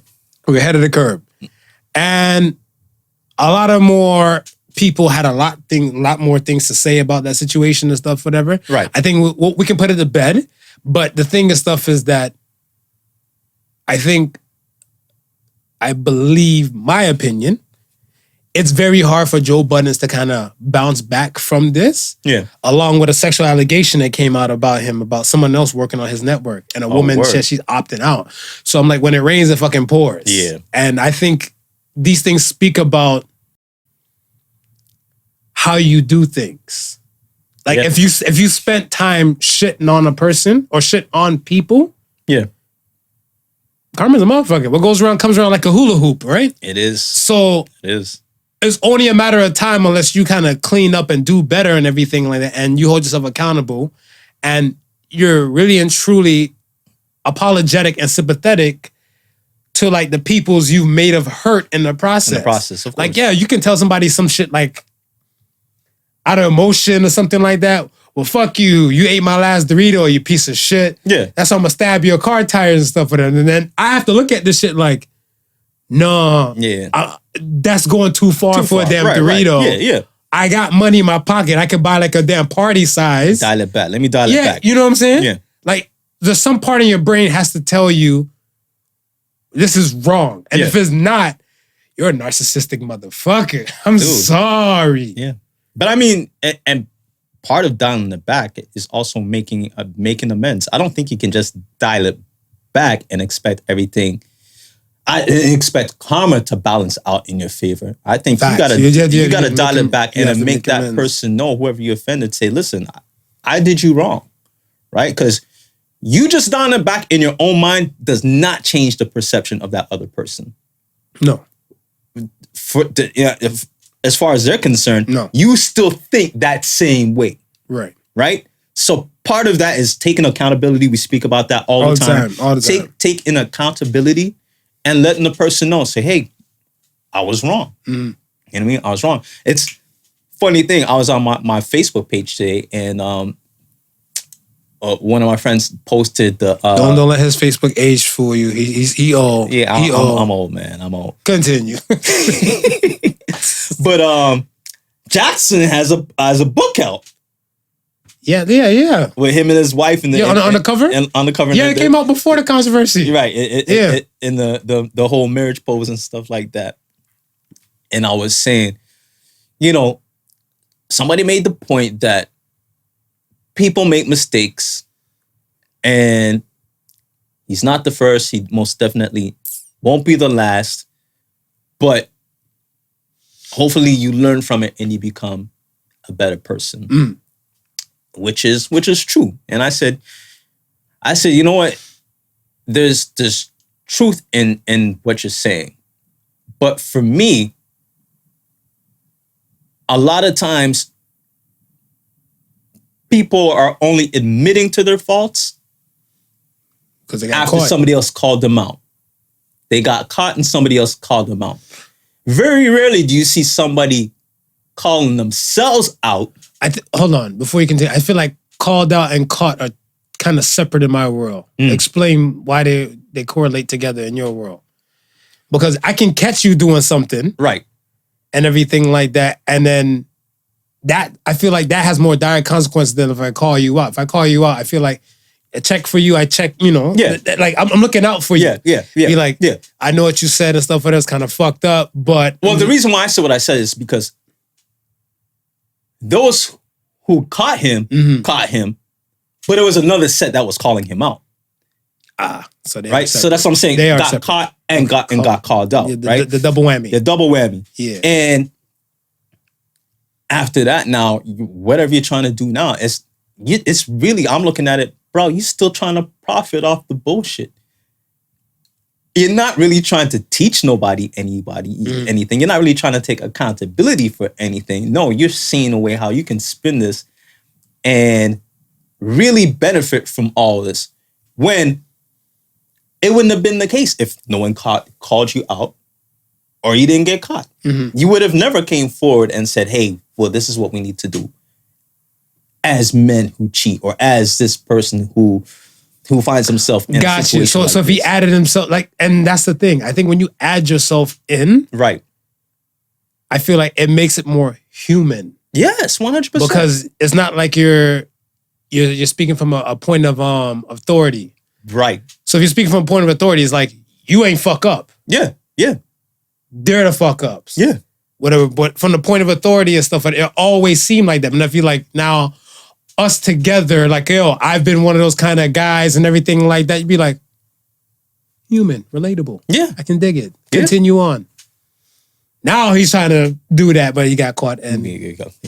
We were ahead of the curve. And a lot of more people had a lot more things to say about that situation and stuff, whatever. Right. I think we can put it to bed. But the thing and stuff is that I believe, my opinion, it's very hard for Joe Budden to kind of bounce back from this. Yeah. Along with a sexual allegation that came out about him, about someone else working on his network. And a woman said she's opting out. So I'm like, when it rains, it fucking pours. Yeah. And I think these things speak about how you do things. Like if you spent time shitting on a person or shit on people. Yeah. Karma's a motherfucker. What goes around comes around like a hula hoop, right? It is. So it is. It's only a matter of time unless you kind of clean up and do better and everything like that, and you hold yourself accountable, and you're really and truly apologetic and sympathetic to like the peoples you've made of hurt in the process. Of course. Like, yeah, you can tell somebody some shit like out of emotion or something like that. Well, fuck you. You ate my last Dorito, you piece of shit. Yeah. That's how I'm gonna stab your car tires and stuff with it. And then I have to look at this shit like, no. Yeah. That's going too far for a damn Dorito. Right. Yeah. I got money in my pocket. I could buy like a damn party size. Dial it back. Let me dial it Yeah, back. you know what I'm saying? Yeah. Like, there's some part in your brain has to tell you this is wrong. And Yeah. if it's not, you're a narcissistic motherfucker. I'm Dude. sorry. Yeah. But I mean, and part of dialing it back is also making amends. I don't think you can just dial it back and expect everything. I expect karma to balance out in your favor. I think Facts. you gotta dial it back and have to then make make that amends. person know, whoever you offended, say, listen, I did you wrong, right? Because you just dialing it back in your own mind does not change the perception of that other person. No. As far as they're concerned, No. you still think that same way, Right. right? So part of that is taking accountability. We speak about that all the time. All the time. Take in accountability and letting the person know, say, hey, I was wrong. Mm-hmm. You know what I mean? I was wrong. It's funny thing. I was on my Facebook page today, and one of my friends posted the. Don't let his Facebook age fool you. He old. Yeah, he old. I'm old, man. I'm old. Continue. But Jackson has a book out yeah. with him and his wife and on the cover. And on the cover, Yeah, it came out before the controversy. Right. Yeah. In the whole marriage pose and stuff like that. And I was saying, somebody made the point that people make mistakes, and he's not the first. He most definitely won't be the last. But hopefully you learn from it and you become a better person, which is true. And I said, you know what? There's truth in what you're saying. But for me, a lot of times people are only admitting to their faults Because they got after caught. somebody else called them out. They got caught and somebody else called them out. Very rarely do you see somebody calling themselves out. Hold on, before you continue. I feel like called out and caught are kind of separate in my world. Explain why they correlate together in your world. Because I can catch you doing something. Right. And everything like that. And then that, I feel like that has more direct consequences than if I call you out. If I call you out, I feel like I check for you, Yeah. Like I'm looking out for you. Yeah. Be like, yeah. I know what you said and stuff, but that's kind of fucked up. But Well, the reason why I said what I said is because those who caught him, but it was another set that was calling him out. So they Right? So that's what I'm saying. They are got separate. caught and got called out, Yeah, right? the double whammy. The double whammy. Yeah. And after that, now, whatever you're trying to do now, it's really, I'm looking at it, bro, you still trying to profit off the bullshit. You're not really trying to teach anybody anything. You're not really trying to take accountability for anything. No, you're seeing a way how you can spin this and really benefit from all this, when it wouldn't have been the case if no one called you out or you didn't get caught. You would have never came forward and said, hey, well, this is what we need to do as men who cheat, or as this person who finds himself in a Got you. situation So like if he this. added himself, and that's the thing. I think when you add yourself in, Right. I feel like it makes it more human. Yes, 100%. Because it's not like you're speaking from a point of authority. Right. So if you're speaking from a point of authority, it's like, you ain't fuck up. Yeah. They're the fuck ups. Yeah. Whatever. But from the point of authority and stuff, it always seemed like that. And I feel like now us together, like, yo, I've been one of those kind of guys and everything like that. You'd be like, human, relatable. Yeah. I can dig it. Yeah. Continue on. Now he's trying to do that, but he got caught and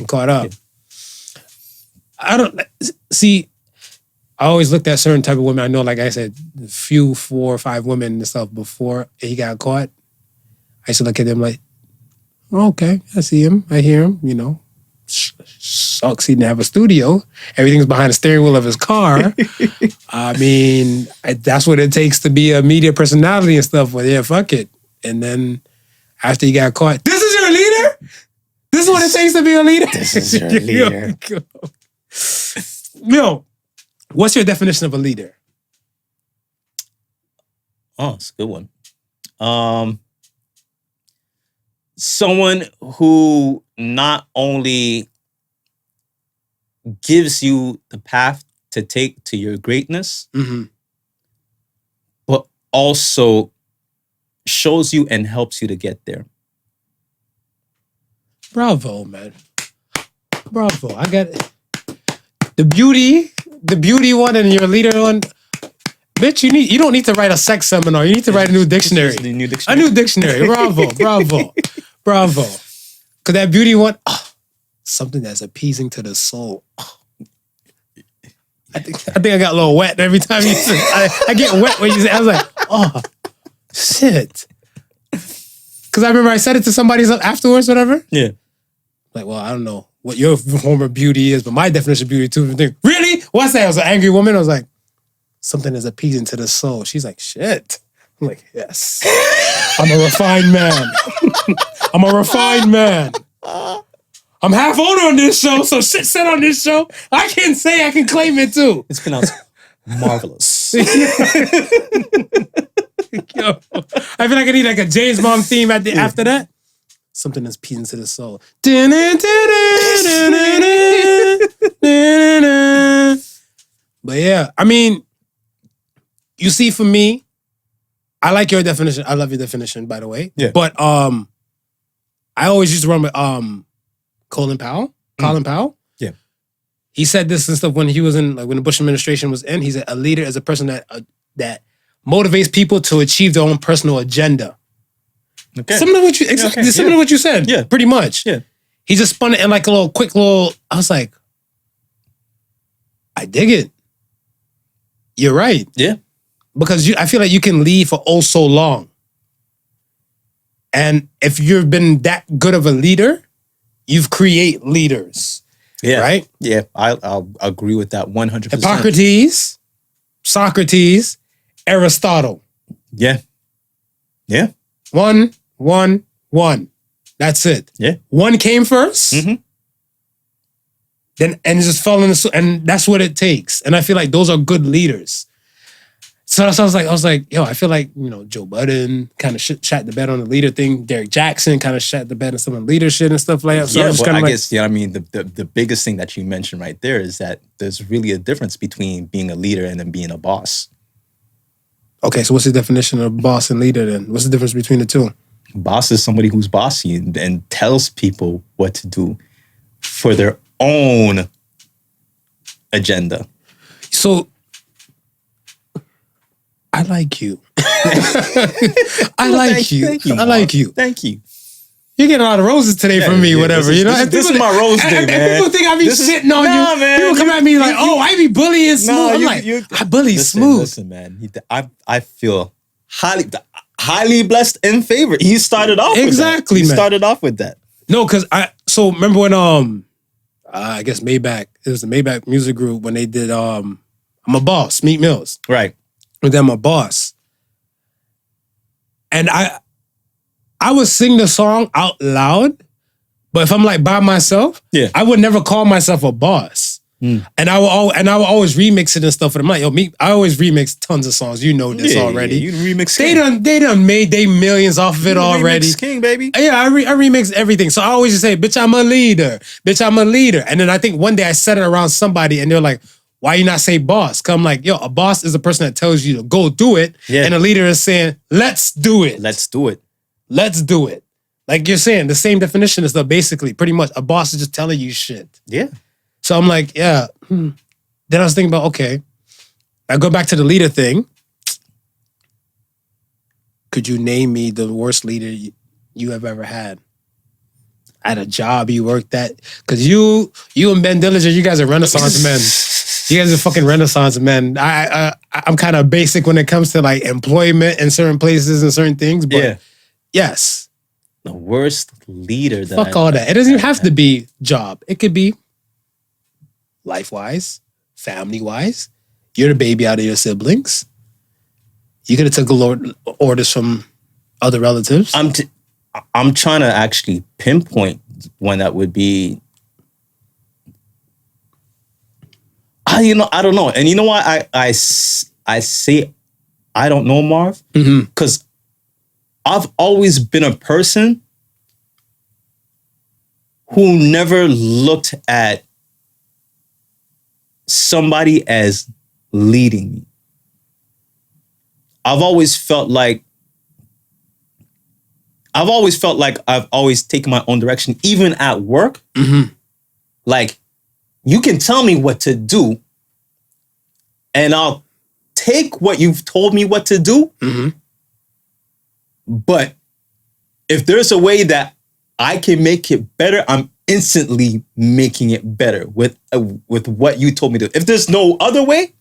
caught up. Yeah. I don't see. I always looked at certain type of women. I know, like I said, a few 4 or 5 women and stuff before he got caught. I used to look at them like, okay, I see him, I hear him. Sucks he didn't have a studio. Everything's behind the steering wheel of his car. I mean, that's what it takes to be a media personality and stuff. Well, yeah, fuck it. And then after he got caught, this is your leader? This is what it takes to be a leader? This is your leader. Yo, what's your definition of a leader? Oh, it's a good one. someone who not only gives you the path to take to your greatness, but also shows you and helps you to get there. Bravo, man. Bravo. I got it. The beauty one and your leader one. Bitch, you don't need to write a sex seminar. You need to write a new dictionary. A new dictionary. Bravo. Cause that beauty one, something that's appeasing to the soul. I think I got a little wet every time you say. I get wet when you say. I was like, oh, shit. Cause I remember I said it to somebody afterwards, whatever. Yeah. Like, well, I don't know what your form of beauty is, but my definition of beauty too. Think, really? What's that? I was an angry woman. I was like, something is appeasing to the soul. She's like, shit. I'm like, yes. I'm a refined man. I'm half owner on this show, so shit said on this show, I can say I can claim it too. It's pronounced marvelous. Yo, I feel like I need like a James Bond theme after that. Something that's appeasing to the soul. But yeah, I mean, you see, for me, I like your definition. I love your definition, by the way. Yeah. But I always used to run with Colin Powell. Yeah. He said this and stuff when he was in, like when the Bush administration was in. He said a leader is a person that motivates people to achieve their own personal agenda. Okay. Similar to what you said. Yeah. Pretty much. Yeah. He just spun it in like a quick little. I was like, I dig it. You're right. Yeah. Because I feel like you can lead for oh so long. And if you've been that good of a leader, you've create leaders. Yeah. Right? Yeah. I'll agree with that 100%. Hippocrates, Socrates, Aristotle. Yeah. Yeah. One. That's it. Yeah. One came first. Mm-hmm. Then and just fell in the, and that's what it takes. And I feel like those are good leaders. So I was like, yo, I feel like, Joe Budden kind of shat the bed on the leader thing. Derek Jackson kind of shat the bed on some of the leadership and stuff like that. So yeah, but I guess, I mean, the biggest thing that you mentioned right there is that there's really a difference between being a leader and then being a boss. Okay, so what's the definition of boss and leader then? What's the difference between the two? Boss is somebody who's bossy and tells people what to do for their own agenda. So I like you. I like you. Thank you. I like you. Thank you. You're getting a lot of roses today from me, whatever. This is my rose day, man. People think I be shitting on you. Man, people come at me like, I be bullying smooth. I bully smooth. Listen, man. I feel highly blessed and favored. He started off exactly, with that. Man. He started off with that. No, because so remember when I guess Maybach, it was the Maybach music group when they did I'm a Boss, Meek Mills. Right. With them a boss. And I would sing the song out loud, but if I'm like by myself, I would never call myself a boss. And I will always remix it and stuff. And I'm like, yo, Meek, I always remix tons of songs. You know this already. Yeah, you remix. They done made they millions off of it already. Remix King, baby. Yeah, I remix everything. So I always just say, bitch, I'm a leader. Bitch, I'm a leader. And then I think one day I said it around somebody and they're like, why you not say boss? Cause I'm like, yo, a boss is a person that tells you to go do it. Yeah. And a leader is saying, let's do it. Let's do it. Let's do it. Like you're saying, the same definition is basically pretty much a boss is just telling you shit. Yeah. So I'm like, yeah. Then I was thinking about, okay, I go back to the leader thing. Could you name me the worst leader you have ever had? At a job you worked at? Because you and Ben Dillinger, you guys are Renaissance men. You guys are fucking Renaissance men. I'm kind of basic when it comes to like employment in certain places and certain things, but yes. The worst leader that Fuck all that. It doesn't even have to be job. It could be life-wise, family-wise. You're the baby out of your siblings. You could have took orders from other relatives. I'm trying to actually pinpoint when that would be. I don't know. And you know why I say I don't know, Marv? Because I've always been a person who never looked at somebody as leading me. I've always felt like I've always taken my own direction, even at work. Mm-hmm. Like, you can tell me what to do, and I'll take what you've told me what to do. Mm-hmm. But if there's a way that I can make it better, I'm instantly making it better with what you told me to. If there's no other way,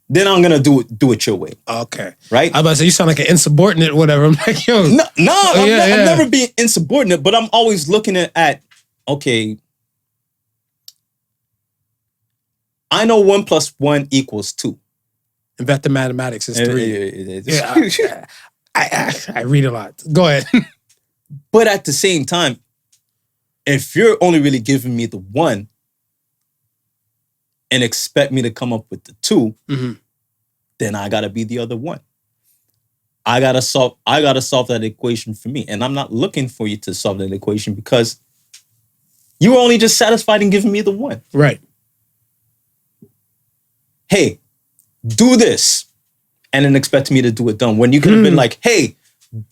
then I'm gonna do it your way. Okay. Right? I was about to say, you sound like an insubordinate or whatever. I'm like, yo. No, I'm yeah. never being insubordinate, but I'm always looking at okay, I know 1 + 1 = 2. In fact, the mathematics is 3. Yeah. I read a lot. Go ahead. But at the same time, if you're only really giving me the 1 and expect me to come up with the 2, Mm-hmm. then I gotta be the other 1. I gotta solve that equation for me. And I'm not looking for you to solve that equation because you were only just satisfied in giving me the 1. Right. Hey, do this. And then expect me to do it done. When you could have been like, hey,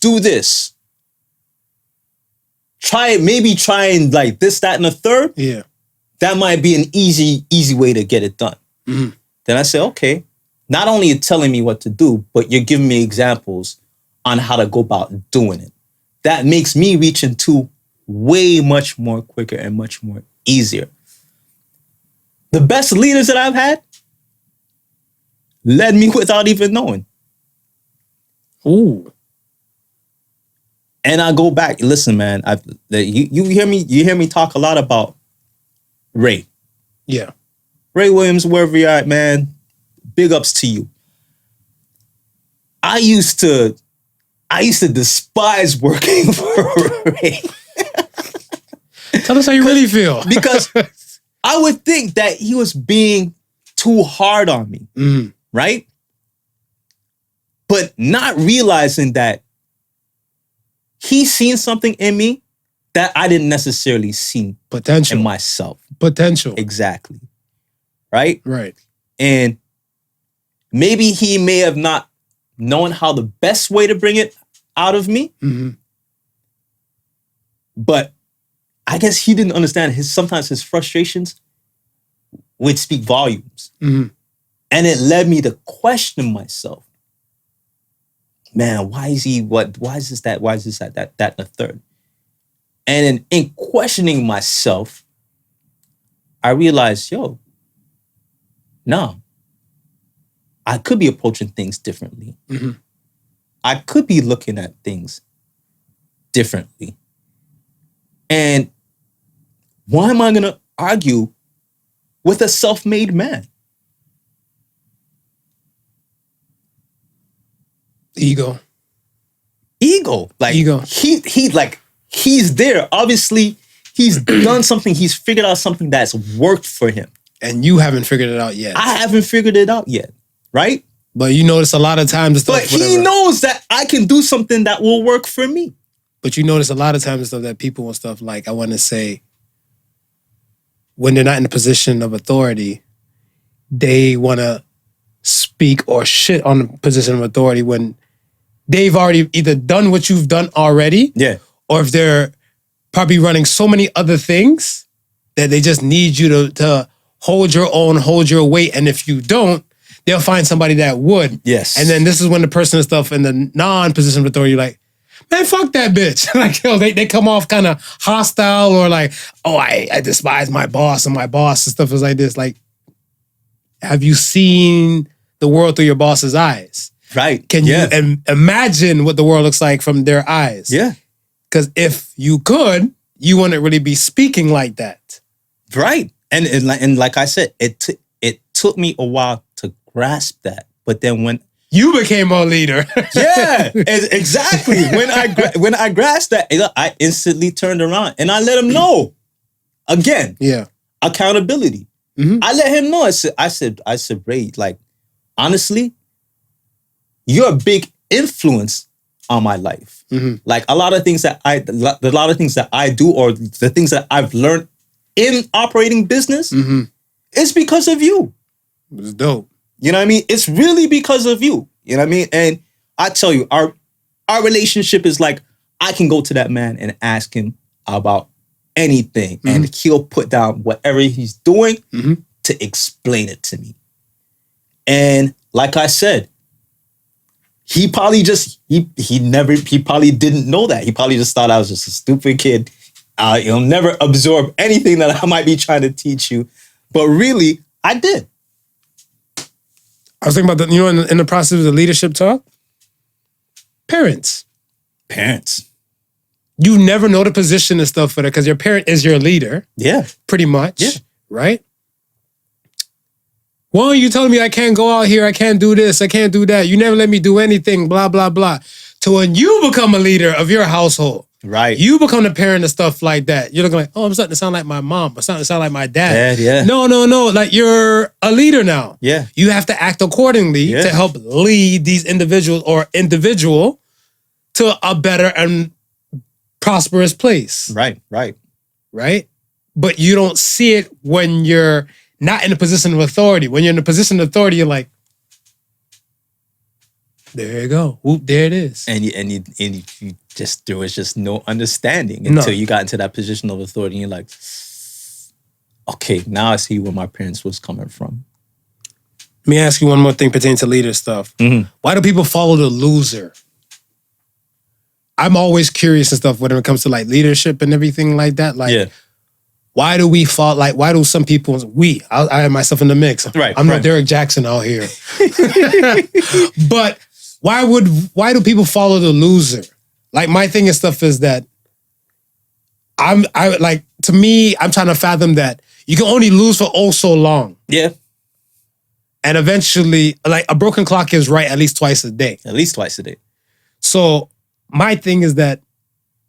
do this. Try and like this, that, and a third. Yeah. That might be an easy way to get it done. Mm-hmm. Then I say, okay, not only are you telling me what to do, but you're giving me examples on how to go about doing it. That makes me reach into way much more quicker and much more easier. The best leaders that I've had led me without even knowing. Ooh. And I go back, listen, man, you hear me talk a lot about Ray. Yeah. Ray Williams, wherever you're at, man, big ups to you. I used to despise working for Ray. Tell us how you really feel. Because I would think that he was being too hard on me, right? But not realizing that he's seen something in me that I didn't necessarily see Potential. in myself. Potential. Exactly. Right? Right. And maybe he may have not known how the best way to bring it out of me. Mm-hmm. But I guess he didn't understand sometimes his frustrations would speak volumes. Mm-hmm. And it led me to question myself. Man, why is this that, and the third? And in questioning myself, I realized, no, I could be approaching things differently. Mm-hmm. I could be looking at things differently. And why am I going to argue with a self-made man? Ego. Like Ego. He's there. Obviously, he's done something. He's figured out something that's worked for him. And you haven't figured it out yet. I haven't figured it out yet, right? But you notice a lot of times and stuff. But he knows that I can do something that will work for me. But you notice a lot of times and stuff that people and stuff like, I want to say, when they're not in a position of authority, they want to speak or shit on the position of authority when they've already either done what you've done already, or if they're probably running so many other things that they just need you to hold your own, hold your weight. And if you don't, they'll find somebody that would. Yes. And then this is when the person and stuff in the non-position of authority, you're like, man, fuck that bitch. Like, they come off kind of hostile or like, oh, I despise my boss and my boss and stuff is like this. Like, have you seen the world through your boss's eyes? Right. Can you imagine what the world looks like from their eyes? Yeah. Because if you could, you wouldn't really be speaking like that. Right. And like I said, it took me a while to grasp that. But then when you became a leader. Yeah, exactly. When I grasped that, I instantly turned around and I let him know. Again, accountability. Mm-hmm. I let him know. I said, Ray, like, honestly, you're a big influence on my life. Like a lot of things that I do, or the things that I've learned in operating business, is because of you. It was dope. You know what I mean? It's really because of you. You know what I mean? And I tell you, our relationship is like, I can go to that man and ask him about anything, and he'll put down whatever he's doing to explain it to me. And like I said, he probably didn't know that. He probably just thought I was just a stupid kid. He'll never absorb anything that I might be trying to teach you. But really, I did. I was thinking about in the process of the leadership talk, parents. You never know the position and stuff for that because your parent is your leader. Yeah. Pretty much. Yeah. Right? Well, you telling me I can't go out here, I can't do this, I can't do that. You never let me do anything, blah, blah, blah. To when you become a leader of your household. Right. You become the parent of stuff like that. You're looking like, oh, I'm starting to sound like my mom. I'm starting to sound like my dad. Yeah. No. Like you're a leader now. Yeah. You have to act accordingly to help lead these individuals or individual to a better and prosperous place. Right. But you don't see it when you're not in a position of authority. When you're in a position of authority, you're like, there you go. Whoop, there it is. And you just, there was just no understanding until you got into that position of authority. And you're like, okay, now I see where my parents was coming from. Let me ask you one more thing pertaining to leader stuff. Why do people follow the loser? I'm always curious and stuff when it comes to like leadership and everything like that. Like, why do we fall? Like, why do some people? I have myself in the mix. Right. I'm not Derek Jackson out here. But why do people follow the loser? Like my thing and stuff is that I'm trying to fathom that you can only lose for so long. Yeah. And eventually, like a broken clock is right at least twice a day. So my thing is that,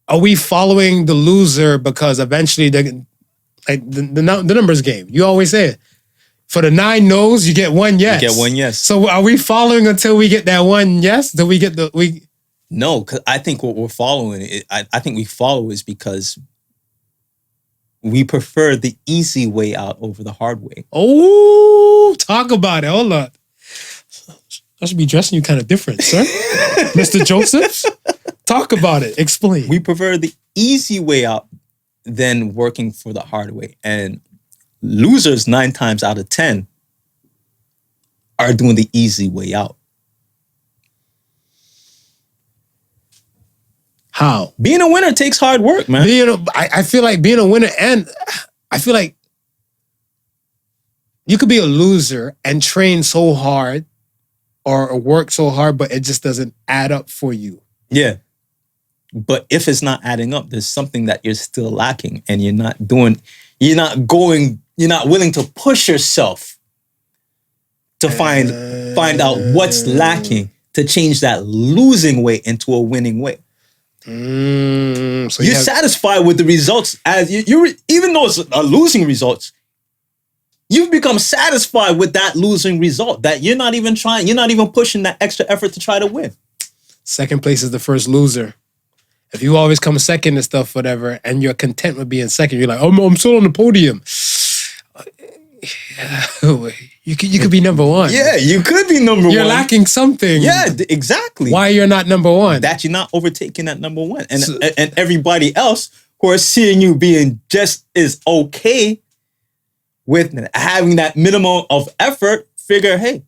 are we following the loser because eventually the numbers game? You always say it. For the 9 no's, you get 1 yes. So are we following until we get that 1 yes? Do we get No, because I think what we're following, I think we follow is because we prefer the easy way out over the hard way. Oh, talk about it. Hold on. I should be dressing you kind of different, sir. Mr. Joseph, talk about it. Explain. We prefer the easy way out than working for the hard way. And losers 9 times out of 10 are doing the easy way out. How? Being a winner takes hard work, man. I feel like being a winner, and I feel like you could be a loser and train so hard or work so hard, but it just doesn't add up for you. Yeah. But if it's not adding up, there's something that you're still lacking, and you're not willing to push yourself to find out what's lacking to change that losing way into a winning way. So you're satisfied with the results as you even though it's a losing results, you've become satisfied with that losing result that you're not even trying, you're not even pushing that extra effort to try to win. Second place is the first loser. If you always come second and stuff, whatever, and you're content with being second, you're like, I'm still on the podium. You could be number one. Yeah, you could be number one. You're lacking something. Yeah, exactly. Why you're not number one? That you're not overtaking that number one. And everybody else who are seeing you being just as okay with having that minimum of effort, figure, hey,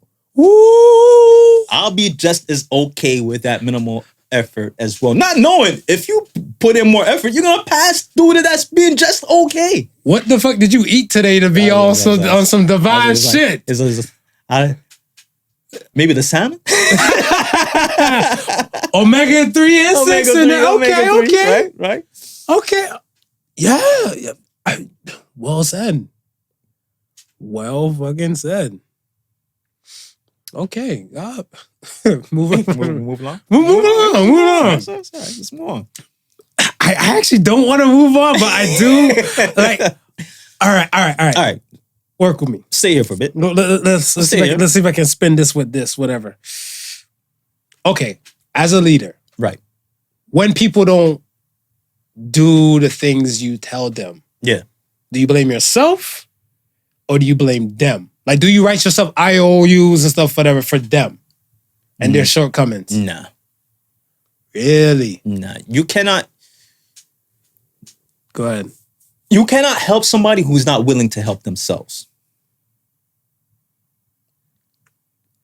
I'll be just as okay with that minimal effort as well. Not knowing if you put in more effort, you're gonna pass dude that's being just okay. What the fuck did you eat today to be on some divine shit? Maybe the salmon? Omega-3 and 6 in there. Okay. Right. Okay. Yeah. Well said. Well fucking said. Okay. Move on. Move along. That's all right. Let's move on. I actually don't want to move on, but I do. Like, all right. Work with me. Stay here for a bit. Let's see if I can spin this with this, whatever. Okay. As a leader. Right. when people don't do the things you tell them, Yeah. do you blame yourself or do you blame them? Like, do you write yourself IOUs and stuff, whatever, for them and their shortcomings? Nah. Really? Nah. You cannot Go ahead. You cannot help somebody who's not willing to help themselves.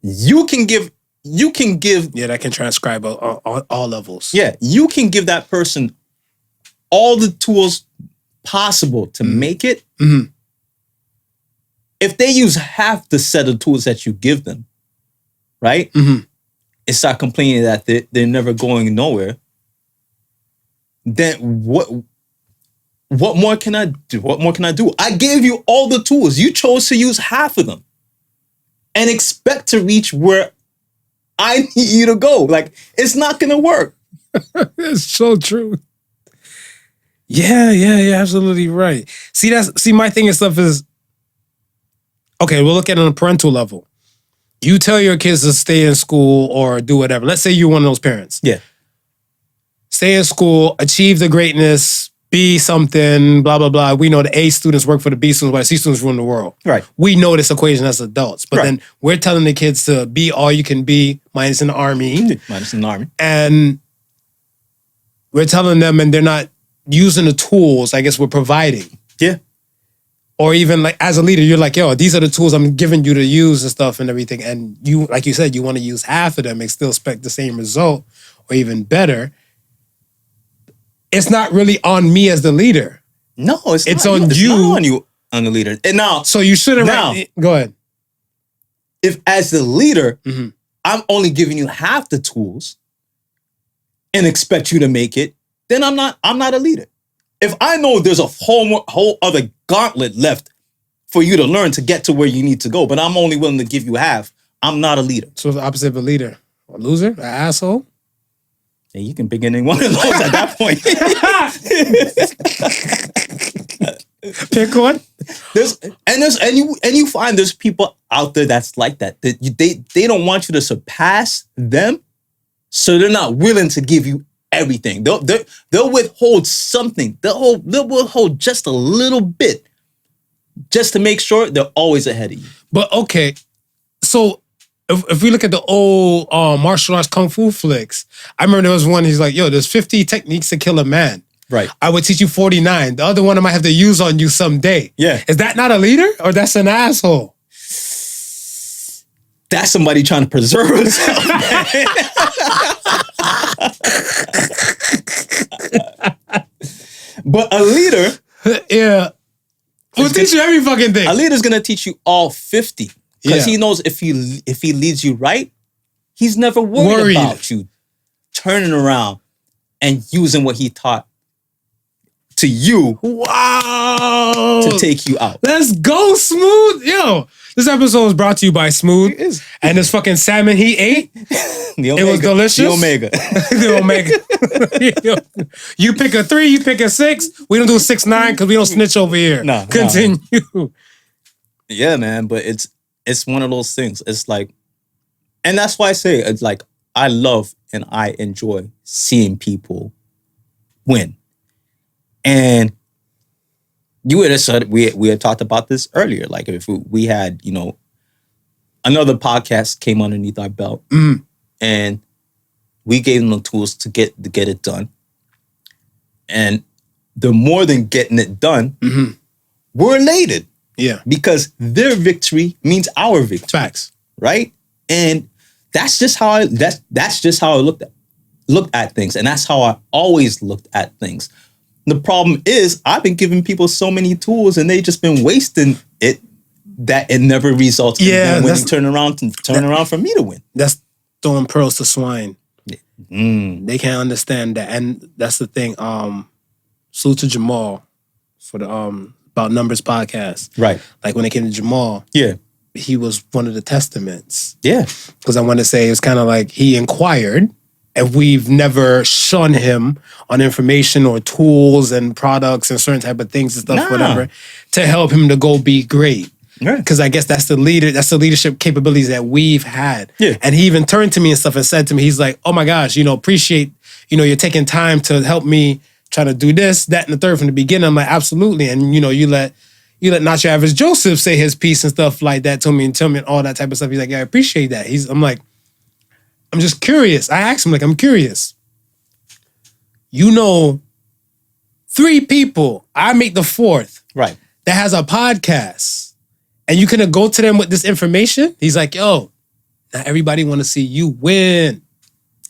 You can give. Yeah, that can transcribe all levels. Yeah, you can give that person all the tools possible to make it. Mm-hmm. If they use half the set of tools that you give them, right? Mm-hmm. And start complaining that they're never going nowhere, then what more can I do? What more can I do? I gave you all the tools. You chose to use half of them and expect to reach where I need you to go. Like, it's not going to work. That's so true. Yeah, you're absolutely right. See, my thing and stuff is, okay, we'll look at it on a parental level. You tell your kids to stay in school or do whatever. Let's say you're one of those parents. Yeah. Stay in school, achieve the greatness, be something, blah, blah, blah. We know the A students work for the B students, while the C students run the world. Right. We know this equation as adults. But Right. then we're telling the kids to be all you can be, minus in the army. Minus in the army. And we're telling them, and they're not using the tools, I guess, we're providing. Yeah. Or even like as a leader, you're like, yo, these are the tools I'm giving you to use and stuff and everything. And you, like you said, you want to use half of them and still expect the same result or even better. It's not really on me as the leader. No, it's on not. It's you. not on you, on the leader. And now, So you shouldn't. Now- Go ahead. if as the leader, Mhm. I'm only giving you half the tools and expect you to make it, then I'm not a leader. If I know there's a whole other gauntlet left for you to learn to get to where you need to go, but I'm only willing to give you half, I'm not a leader. So it's the opposite of a leader. A loser? An asshole? And you can pick any one of those at that point. Pick one. And you find there's people out there that's like that. They don't want you to surpass them, so they're not willing to give you everything. They'll withhold something. They'll withhold just a little bit, just to make sure they're always ahead of you. But okay, so if we look at the old martial arts kung fu flicks, I remember there was one, he's like, yo, there's 50 techniques to kill a man. Right. I would teach you 49. The other one I might have to use on you someday. Yeah. Is that not a leader or that's an asshole? That's somebody trying to preserve himself. But a leader, Yeah. We'll teach you every fucking thing. a leader's gonna teach you all 50. Because Yeah. he knows if he leads you right, he's never worried about you turning around and using what he taught to you Wow. to take you out. Let's go, Smooth. Yo, this episode is brought to you by Smooth. It is. And this fucking salmon he ate, The it was delicious. The Omega. the Omega. You pick a 3, you pick a 6. We don't do 6, 9 because we don't snitch over here. No. Continue. Yeah, man. But it's one of those things. It's like, and that's why I say it's like I love and I enjoy seeing people win. And you had said we had talked about this earlier. Like if we had, another podcast came underneath our belt and we gave them the tools to get it done. And the more than getting it done, we're elated Yeah. because their victory means our victory. Facts. Right? And that's just how I looked at things. And that's how I always looked at things. The problem is I've been giving people so many tools and they just been wasting it that it never results in them winning, turn around for me to win. That's throwing pearls to swine. They can't understand that. And that's the thing. Salute to Jamal for the About Numbers podcast. Right. Like when it came to Jamal, Yeah. he was one of the testaments. Yeah. Because I want to say it's kind of like he inquired and we've never shunned him on information or tools and products and certain type of things and stuff, Nah. whatever, to help him to go be great. Right. Because I guess that's the leadership capabilities that we've had. Yeah. And he even turned to me and stuff and said to me, he's like, oh my gosh, appreciate, you're taking time to help me try to do this, that, and the third from the beginning. I'm like, absolutely. And, you let Not Your Average Joseph say his piece and stuff like that to me and tell me and all that type of stuff. He's like, yeah, I appreciate that. I'm like, I'm just curious. I asked him, like, I'm curious. 3 people, I make the 4th. Right. That has a podcast. And you couldn't go to them with this information? He's like, yo, not everybody want to see you win.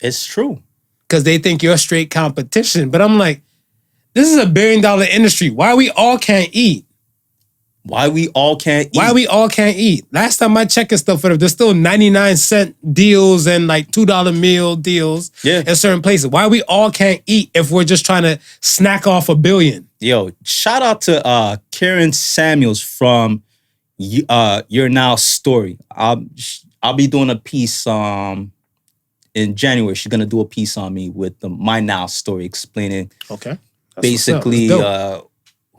It's true. Because they think you're straight competition. But I'm like, this is a $1 billion industry. Why we all can't eat? Why we all can't eat? Last time I checked and stuff, there's still 99-cent deals and like $2 meal deals in certain places. Why we all can't eat if we're just trying to snack off $1 billion? Yo, shout out to Karen Samuels from Your Now Story. I'll be doing a piece in January. She's gonna do a piece on me with My Now Story, explaining basically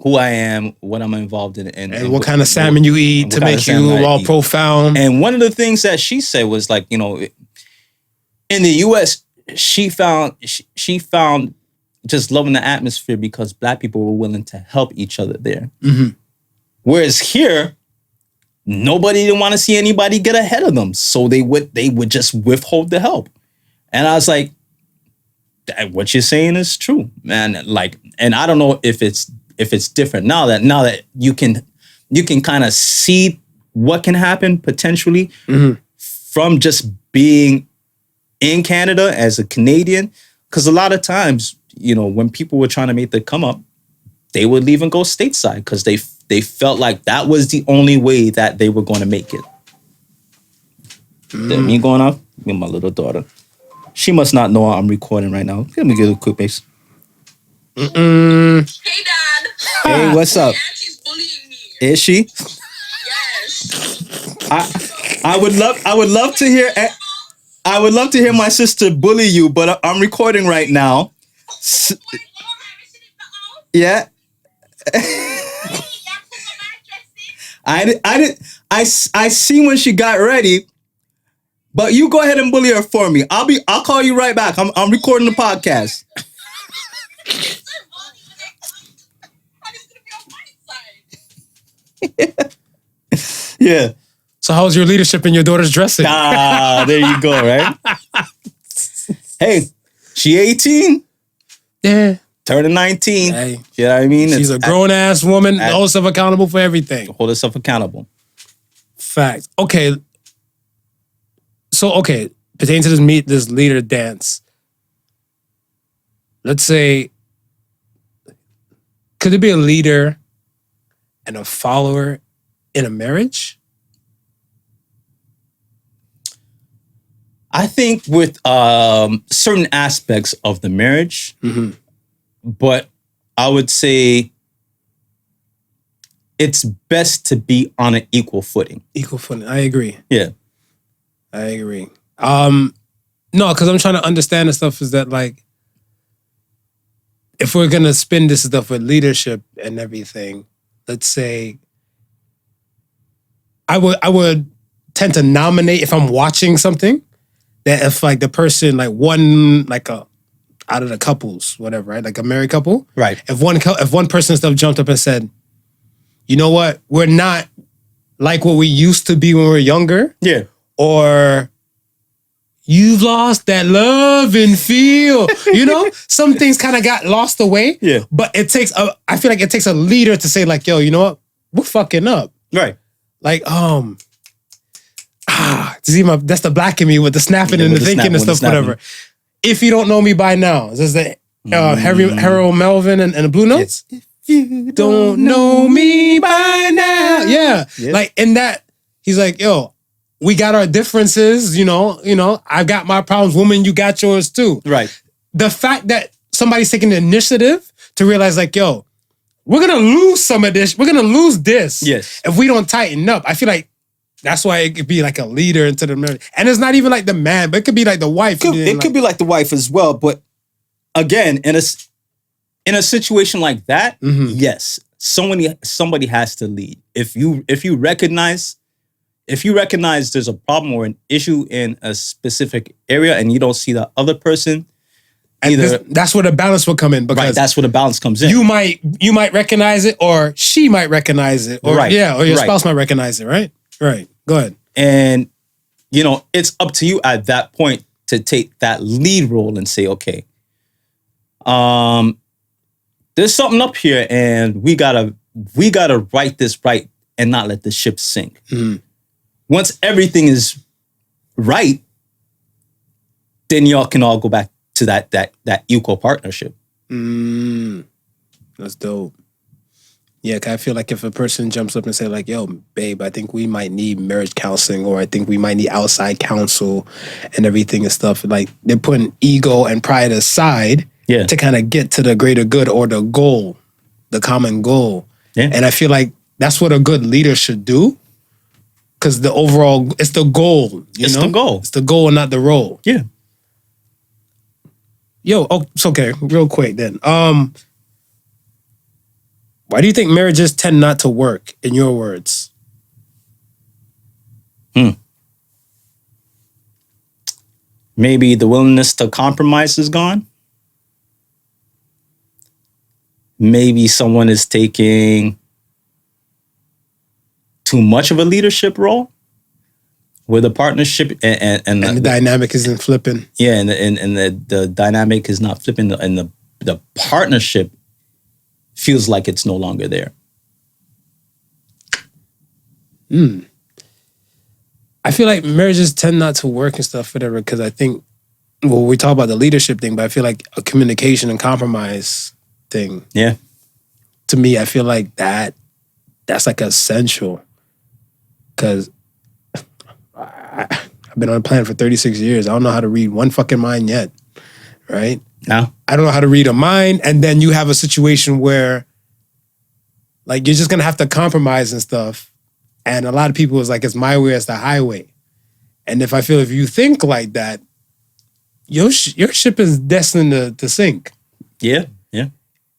who I am, what I'm involved in, and what kind of salmon you eat to make you all profound. And one of the things that she said was like, in the U.S., she found just loving the atmosphere because Black people were willing to help each other there. Mm-hmm. Whereas here, nobody didn't want to see anybody get ahead of them, so they would just withhold the help. And I was like, what you're saying is true, man. Like, and I don't know if it's different now that you can kind of see what can happen potentially from just being in Canada as a Canadian. Because a lot of times, when people were trying to make the come up, they would leave and go stateside because they felt like that was the only way that they were going to make it. Me going off with my little daughter. She must not know I'm recording right now. Let me give a quick base. Hey, Dad. Hey, what's up? Auntie's bullying me. Is she? Yes. I would love to hear my sister bully you, but I'm recording right now. Yeah. I see when she got ready, but you go ahead and bully her for me. I'll call you right back. I'm recording the podcast. Yeah. So how's your leadership in your daughter's dressing? There you go, right? Hey, she 18? Yeah. Turning 19. Hey. You know what I mean? She's a grown-ass woman, hold herself accountable for everything. Hold herself accountable. Fact. Okay. So, pertaining to this leader dance, let's say, could there be a leader and a follower in a marriage? I think with certain aspects of the marriage, but I would say it's best to be on an equal footing. Equal footing. I agree. Yeah. I agree. No, because I'm trying to understand the stuff is that, like, if we're going to spin this stuff with leadership and everything, let's say I would tend to nominate if I'm watching something that if like the person like one like a out of the couples whatever, right, like a married couple, right, if one person stuff jumped up and said, you know what, we're not like what we used to be when we were younger, yeah, or you've lost that love and feel, some things kind of got lost away, yeah, but I feel like it takes a leader to say like, yo, you know what, we're fucking up, right, like see that's the Black in me with the snapping and the thinking and stuff, whatever. If you don't know me by now, this is the Harold Melvin and the Blue Notes. If you don't know me by now, yeah, like in that he's like, yo, we got our differences, I've got my problems, woman, you got yours too, right. The fact that somebody's taking the initiative to realize like, yo, we're gonna lose some of this, we're gonna lose this, yes, if we don't tighten up. I feel like that's why it could be like a leader into the marriage. And it's not even like the man, but it could be like the wife. It could be like the wife as well. But again, in a situation like that, yes, somebody has to lead. If you recognize there's a problem or an issue in a specific area and you don't see the other person, And either that's where the balance will come in, because right, that's where the balance comes in. you might recognize it, or she might recognize it, or Right, or your right. spouse might recognize it, right? Right. Go ahead. And, it's up to you at that point to take that lead role and say, okay, there's something up here and we gotta write this right and not let the ship sink. Once everything is right, then y'all can all go back to that equal partnership. That's dope. Yeah, 'cause I feel like if a person jumps up and say like, yo, babe, I think we might need marriage counseling, or I think we might need outside counsel and everything and stuff, like they're putting ego and pride aside to kind of get to the greater good or the goal, the common goal. Yeah. And I feel like that's what a good leader should do, because the overall, it's the goal. It's the goal. It's the goal and not the role. Yeah. Yo, it's okay. Real quick then. Why do you think marriages tend not to work, in your words? Maybe the willingness to compromise is gone. Maybe someone is taking too much of a leadership role where the partnership and the dynamic isn't flipping. Yeah, and the dynamic is not flipping, and the partnership feels like it's no longer there. I feel like marriages tend not to work and stuff, whatever, because I think, well, we talk about the leadership thing, but I feel like a communication and compromise thing. Yeah. To me, I feel like that's like essential, because I've been on a planet for 36 years. I don't know how to read one fucking mind yet, right? No. I don't know how to read a mind, and then you have a situation where like you're just gonna have to compromise and stuff. And a lot of people is like, it's my way, it's the highway. And if you think like that, your ship is destined to sink. Yeah, yeah.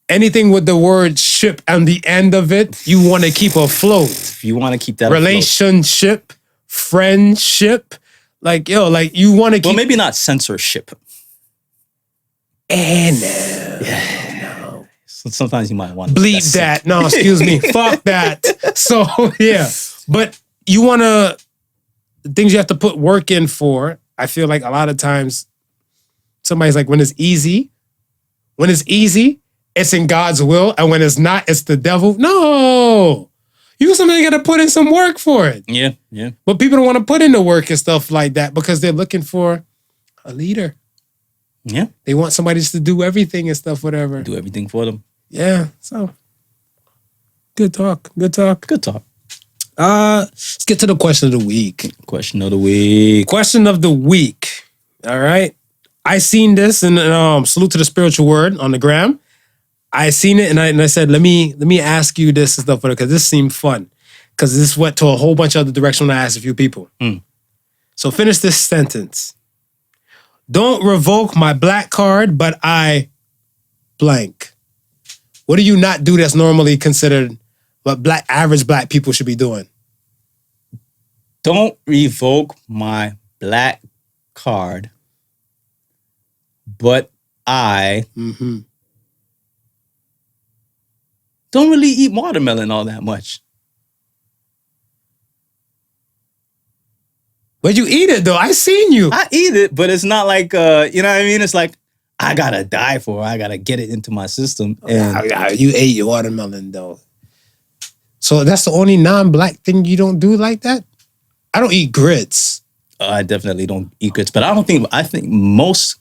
Anything with the word ship on the end of it, you want to keep afloat. You want to keep that relationship, friendship, like you want to keep. Well, maybe not censorship. No. So sometimes you might want to bleep that. No, excuse me. Fuck that. So yeah, but you want to things you have to put work in for. I feel like a lot of times somebody's like, when it's easy, it's in God's will, and when it's not, it's the devil. No, you somebody got to put in some work for it. Yeah, yeah. But people don't want to put in the work and stuff like that because they're looking for a leader. Yeah. They want somebody just to do everything and stuff, whatever. Do everything for them. Yeah. So, good talk. Good talk. Let's get to the question of the week. Question of the week. All right. I seen this and salute to the spiritual word on the gram. I seen it and I said, let me ask you this and stuff, because this seemed fun. Because this went to a whole bunch of other direction when I asked a few people. So finish this sentence. Don't revoke my black card, but I blank. What do you not do that's normally considered what average black people should be doing? Don't revoke my black card, but I don't really eat watermelon all that much. But you eat it though. I seen you. I eat it, but it's not like, you know what I mean? It's like, I gotta die for it. I gotta get it into my system. And you ate your watermelon though. So that's the only non-black thing you don't do like that? I don't eat grits. I definitely don't eat grits, but I think most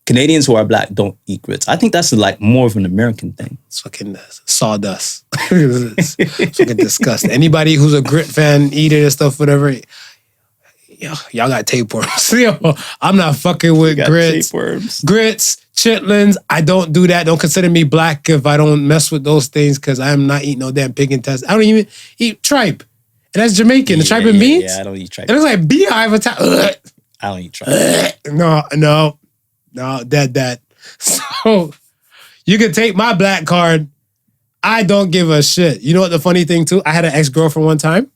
Canadians who are black don't eat grits. I think that's like more of an American thing. It's fucking sawdust. It's fucking disgusting. Anybody who's a grit fan, eat it and stuff, whatever. Y'all got tapeworms. I'm not fucking with grits. Tapeworms. Grits, chitlins. I don't do that. Don't consider me black if I don't mess with those things, because I am not eating no damn pig intestines. I don't even eat tripe. And that's Jamaican. The tripe and beans? Yeah, I don't eat tripe. It looks like beehive attack. I don't eat tripe. No, that. So you can take my black card. I don't give a shit. You know what the funny thing too? I had an ex-girlfriend one time.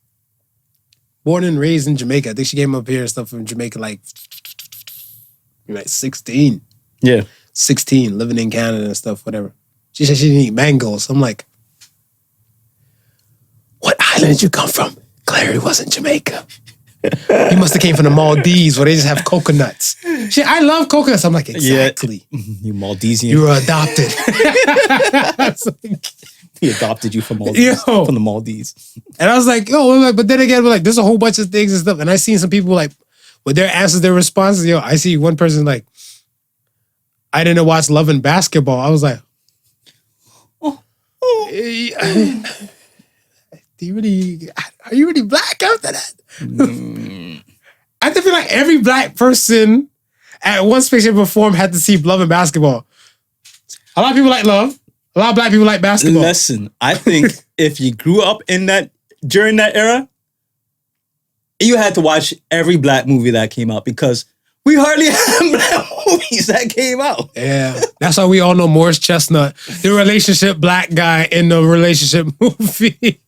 Born and raised in Jamaica. I think she came up here and stuff from Jamaica like 16. Yeah. 16, living in Canada and stuff, whatever. She said she didn't eat mangoes. I'm like, what island did you come from? Clary wasn't Jamaica. You must have came from the Maldives where they just have coconuts. She, I love coconuts. I'm like, exactly. You Maldesian. You were adopted. He adopted you from Maldives. Yo. From the Maldives. And I was like, but then again, we're like, there's a whole bunch of things and stuff. And I seen some people like, with their answers, their responses, I see one person like, I didn't watch Love and Basketball. I was like, are you really black after that? I feel like every black person at one space shape or form had to see Love and Basketball. A lot of people like Love. A lot of black people like basketball. Listen, I think if you grew up during that era, you had to watch every black movie that came out because we hardly had black movies that came out. Yeah. That's why we all know Morris Chestnut, the relationship black guy in the relationship movie.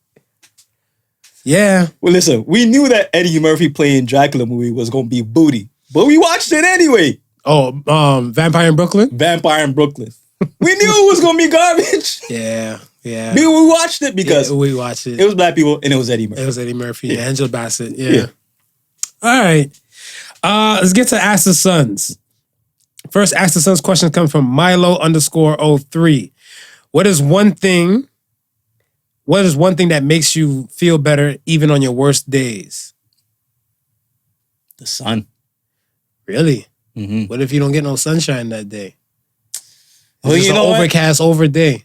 Yeah. Well, listen, we knew that Eddie Murphy playing Dracula movie was going to be booty, but we watched it anyway. Oh, Vampire in Brooklyn? Vampire in Brooklyn. We knew it was going to be garbage. Yeah. We watched it because we watched it. It was black people and it was Eddie Murphy. It was Eddie Murphy, Angela Bassett. Yeah. All right. Let's get to Ask the Sons. First Ask the Sons question comes from Milo_03. What is one thing that makes you feel better even on your worst days? The sun. Really? Mm-hmm. What if you don't get no sunshine that day? Well, It's you an know overcast over day.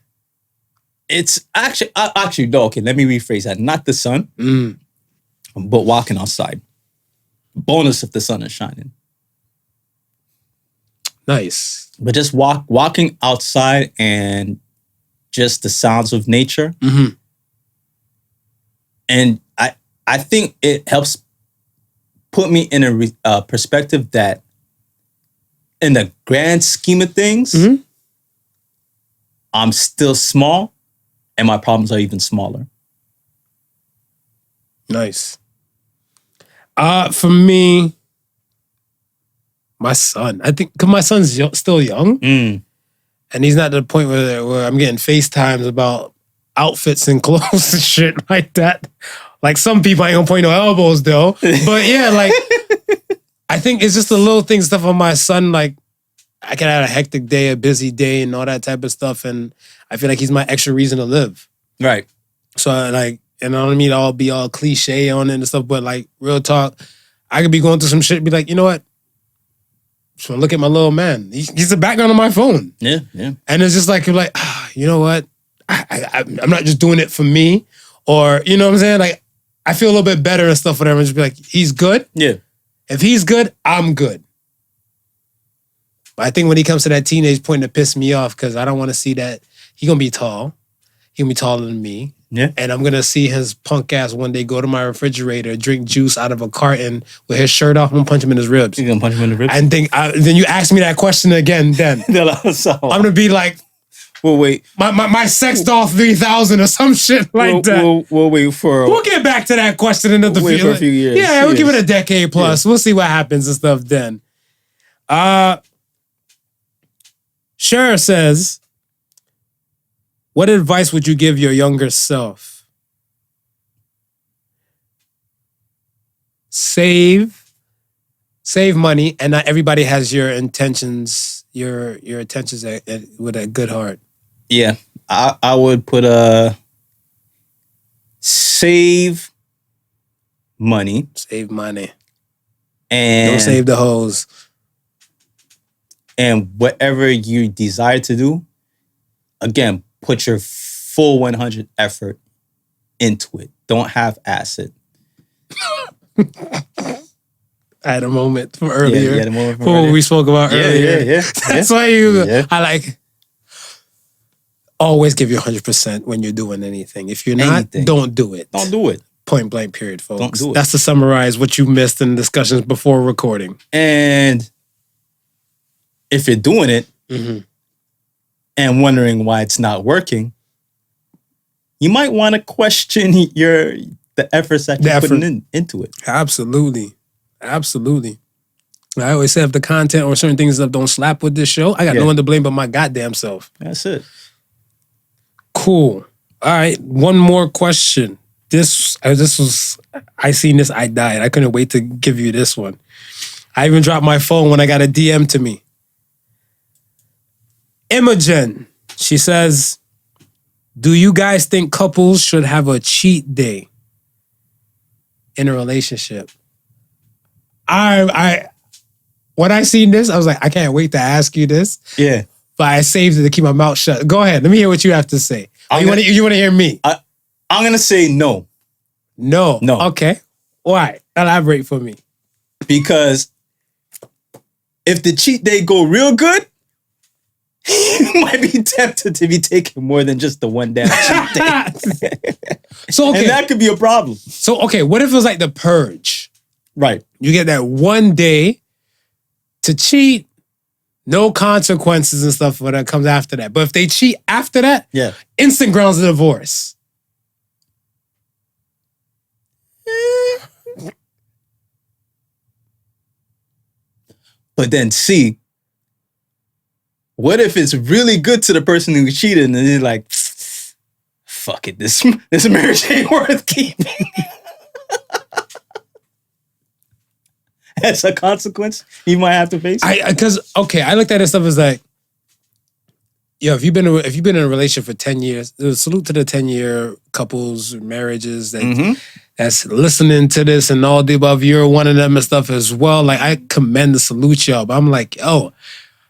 It's actually no. Okay, let me rephrase that. Not the sun, but walking outside. Bonus if the sun is shining. Nice. But just walking outside and just the sounds of nature. Mm-hmm. And I think it helps put me in a perspective that in the grand scheme of things, I'm still small and my problems are even smaller. Nice. For me, my son. I think because my son's still young, and he's not at the point where I'm getting FaceTimes about outfits and clothes and shit like that. Like some people, I ain't gonna point no elbows though. But yeah, like I think it's just the little things, stuff on my son. Like I can have a hectic day, a busy day, and all that type of stuff, and I feel like he's my extra reason to live. Right. So like. And I don't mean to be all cliche on it and stuff, but like real talk, I could be going through some shit and be like, you know what? Just want to look at my little man. He's the background on my phone. Yeah. And it's just like, you're like, you know what? I'm not just doing it for me. Or, you know what I'm saying? Like, I feel a little bit better and stuff, whatever. And just be like, he's good. Yeah. If he's good, I'm good. But I think when he comes to that teenage point, it pisses me off because I don't want to see that. He's going to be tall. He's going to be taller than me. Yeah. And I'm going to see his punk ass one day go to my refrigerator, drink juice out of a carton with his shirt off. I'm going to punch him in his ribs. You're going to punch him in the ribs? And then you ask me that question again, then. I'm going to be like, well, wait. My sex doll 3000 or some shit like that. We'll wait for... We'll get back to that question in another for a few years. Yeah, we'll give it a decade plus. Yeah. We'll see what happens and stuff then. Cher says... What advice would you give your younger self? Save money, and not everybody has your intentions, your intentions with a good heart. Yeah, I would put save money. Save money. And don't save the hoes. And whatever you desire to do, again, put your full 100 effort into it. Don't half-ass it. I had a moment from earlier. Yeah, the moment from what we spoke about earlier. Yeah. That's why I like always give you 100% when you're doing anything. If you're not, don't do it. Don't do it. Point blank period, folks. Don't do it. That's to summarize what you missed in discussions before recording. And if you're doing it, and wondering why it's not working, you might want to question the efforts that you're putting into it. Absolutely. I always say if the content or certain things that don't slap with this show, I got no one to blame but my goddamn self. That's it. Cool. All right, one more question. This was, I seen this, I died. I couldn't wait to give you this one. I even dropped my phone when I got a DM to me. Imogen, she says, do you guys think couples should have a cheat day in a relationship? When I seen this, I was like, I can't wait to ask you this. Yeah. But I saved it to keep my mouth shut. Go ahead. Let me hear what you have to say. You want to hear me? I'm going to say no. No. No. Okay. Why? Elaborate for me. Because if the cheat day go real good, you might be tempted to be taking more than just the one damn cheat day. So, okay. And that could be a problem. So, okay, what if it was like the purge? Right. You get that one day to cheat, no consequences and stuff that comes after that. But if they cheat after that, yeah, instant grounds of divorce. But then see, what if it's really good to the person who cheated and they're like, fuck it, this marriage ain't worth keeping. As a consequence, you might have to face it. Because I looked at this stuff as like, yo, if you've been in a relationship for 10 years, salute to the 10-year couples, marriages that's listening to this and all the above. You're one of them and stuff as well. Like, I commend the salute y'all, but I'm like, yo,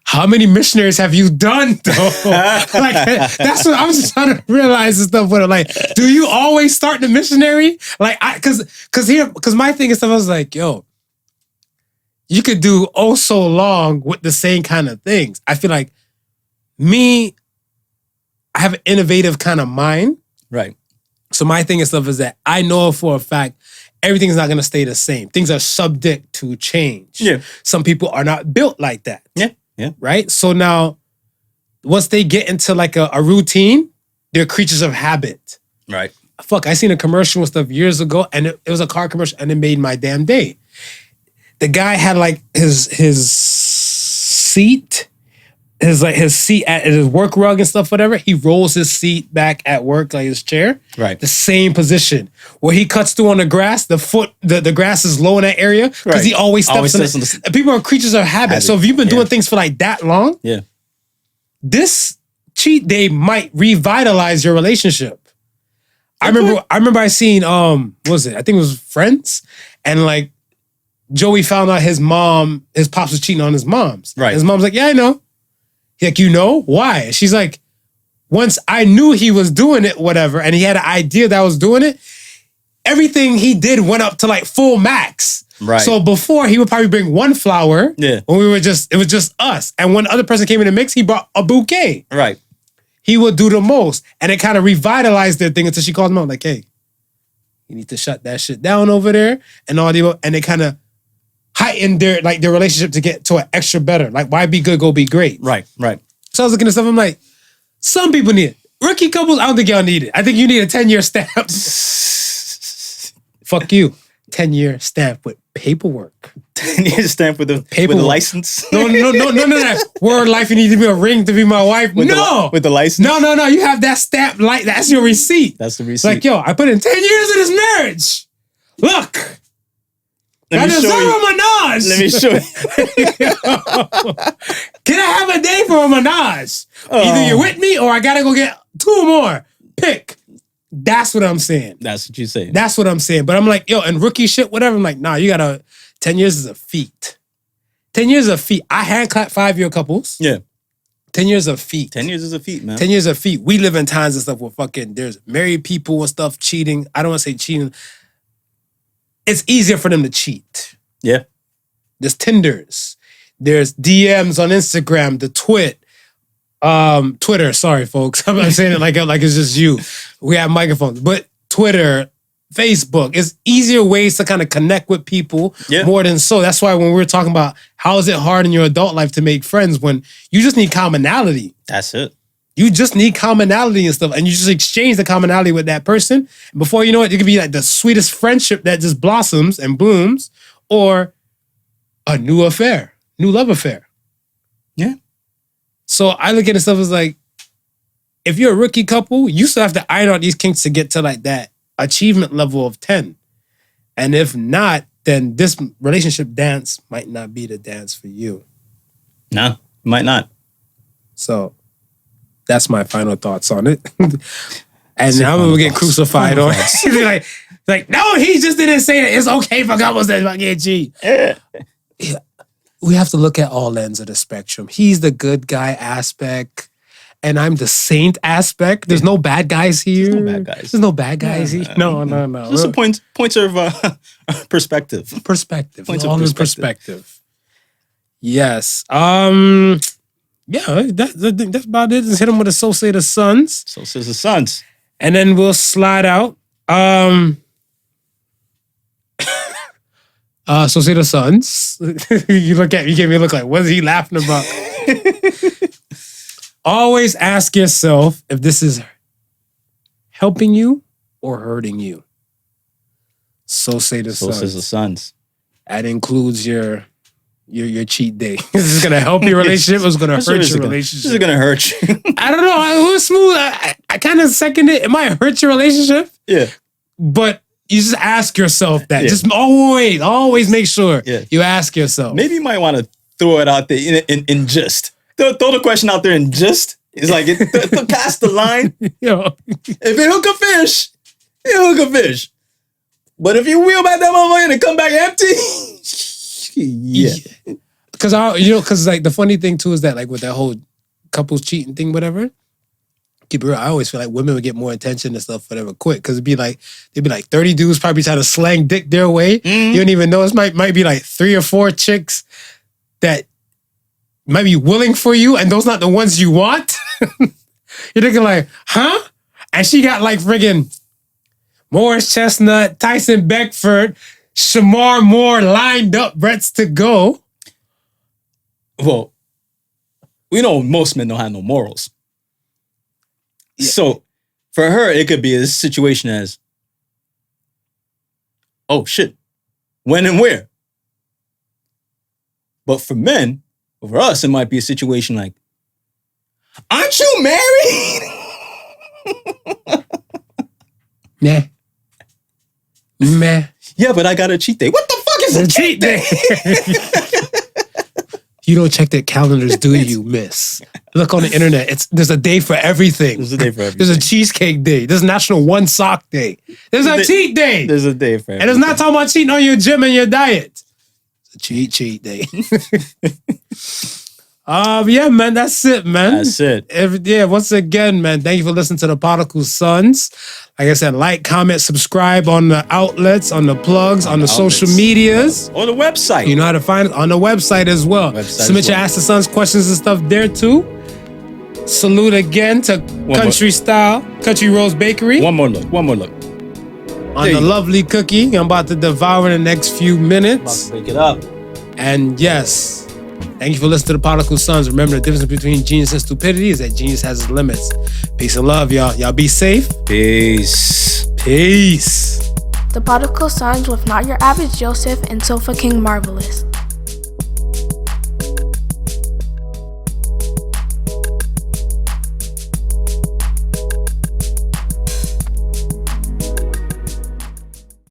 how many missionaries have you done though? Like, that's what I'm just trying to realize and stuff with it. Like, do you always start the missionary? Like, because my thing is stuff, I was like, yo, you could do oh so long with the same kind of things. I feel like I have an innovative kind of mind. Right. So my thing and stuff is that I know for a fact everything's not going to stay the same. Things are subject to change. Yeah. Some people are not built like that. Yeah. Yeah. Right? So now, once they get into like a routine, they're creatures of habit. Right. Fuck, I seen a commercial and stuff years ago, and it was a car commercial, and it made my damn day. The guy had like his seat, his seat at his work rug and stuff, whatever. He rolls his seat back at work, like his chair. Right. The same position. Where he cuts through on the grass, the grass is low in that area because he always steps in it. People are creatures of habit. So if you've been doing things for like that long, this cheat day might revitalize your relationship. I remember I seen what was it? I think it was Friends, and like Joey found out his pops was cheating on his mom's. Right. His mom's like, yeah, I know. He's like, you know? Why? She's like, once I knew he was doing it, whatever, and he had an idea that I was doing it, everything he did went up to like full max. Right. So before, he would probably bring one flower. Yeah. When it was just us. And when the other person came in the mix, he brought a bouquet. Right. He would do the most. And it kind of revitalized their thing until she called him out like, hey, you need to shut that shit down over there. And all the, and they kind of heighten their relationship to get to an extra better. Like, why be good, go be great. Right, right. So I was looking at stuff, I'm like, some people need it. Rookie couples, I don't think y'all need it. I think you need a 10-year stamp. Fuck you. 10-year stamp with paperwork. 10-year stamp with a license? No. Word life, you need to be a ring to be my wife. With the license? No. You have that stamp, like, that's your receipt. That's the receipt. Like, yo, I put in 10 years of this marriage. Look. Let me show you. Can I have a day for a menage? Either you're with me or I gotta go get 2 more. Pick. That's what I'm saying. That's what you say. That's what I'm saying. But I'm like, yo, and rookie shit, whatever. I'm like, nah, you gotta. 10 years is a feat. 10 years is a feat. I hand clap 5-year couples. Yeah. 10 years is a feat. 10 years is a feat, man. 10 years is a feat. We live in times and stuff where fucking there's married people and stuff cheating. I don't want to say cheating. It's easier for them to cheat. Yeah. There's Tinders. There's DMs on Instagram, the Twitter, sorry, folks. I'm not saying it like it's just you. We have microphones. But Twitter, Facebook, it's easier ways to kind of connect with people more than so. That's why when we're talking about how is it hard in your adult life to make friends when you just need commonality. That's it. You just need commonality and stuff, and you just exchange the commonality with that person. Before you know it, it could be like the sweetest friendship that just blossoms and blooms, or a new affair, new love affair. Yeah. So I look at it stuff as like, if you're a rookie couple, you still have to iron out these kinks to get to like that achievement level of 10. And if not, then this relationship dance might not be the dance for you. No, might not. So that's my final thoughts on it. And now we'll get crucified on it. like, no, he just didn't say that. It's okay for couples that fucking cheat. Yeah. We have to look at all ends of the spectrum. He's the good guy aspect, and I'm the saint aspect. There's no bad guys here. There's no bad guys here. No. Just a points of perspective. Points all in perspective. Yes. Yeah, that's about it. Just hit him with a So Say the Sons. So Says the Sons. And then we'll slide out. So Say the Sons. You gave me a look like, what is he laughing about? Always ask yourself if this is helping you or hurting you. So Say the Sons. So Says the Sons. That includes your cheat day. Is this gonna help your relationship or is it gonna hurt your relationship? This is gonna hurt you. I don't know. It was smooth. I kind of second it. It might hurt your relationship. Yeah. But you just ask yourself that. Yeah. Just always make sure you ask yourself. Maybe you might want to throw it out there in just. Throw the question out there and just. It's like, past the line. Yo. If it hook a fish, it hook a fish. But if you wheel back that motherfucker and it come back empty, yeah. Because like the funny thing too is that like with that whole couples cheating thing, whatever. Keep it real. I always feel like women would get more attention and stuff, whatever, quick. Because they'd be like 30 dudes probably trying to slang dick their way. Mm-hmm. You don't even know. It might be like 3 or 4 chicks that might be willing for you, and those not the ones you want. You're thinking like, huh? And she got like friggin' Morris Chestnut, Tyson Beckford, Shamar Moore lined up, Bretts to go. Well, we know most men don't have no morals. Yeah. So for her, it could be a situation as, oh shit, when and where? But for men, for us, it might be a situation like, aren't you married? Nah. Meh. Yeah, but I got a cheat day. What the fuck is a cheat day? You don't check their calendars, do you, miss? Look on the internet. There's a day for everything. There's a day for everything. There's a cheesecake day. There's National One Sock Day. There's a cheat day. There's a day for everything. And it's not talking about cheating on your gym and your diet. It's a cheat day. Yeah, man, that's it, man. That's it. Once again, man, thank you for listening to the Podical Sons. Like I said, like, comment, subscribe on the outlets, on the plugs, on the social medias. On the website. You know how to find it on the website as well. Submit your Ask the Sons questions and stuff there too. Salute again to Country Rose Bakery. One more look. On the lovely cookie I'm about to devour in the next few minutes. About to pick it up. And yes, thank you for listening to the Podical Sons. Remember, the difference between genius and stupidity is that genius has its limits. Peace and love, y'all. Y'all be safe. Peace. Peace. The Podical Sons with Not Your Average Joseph and Sofa King Marvelous.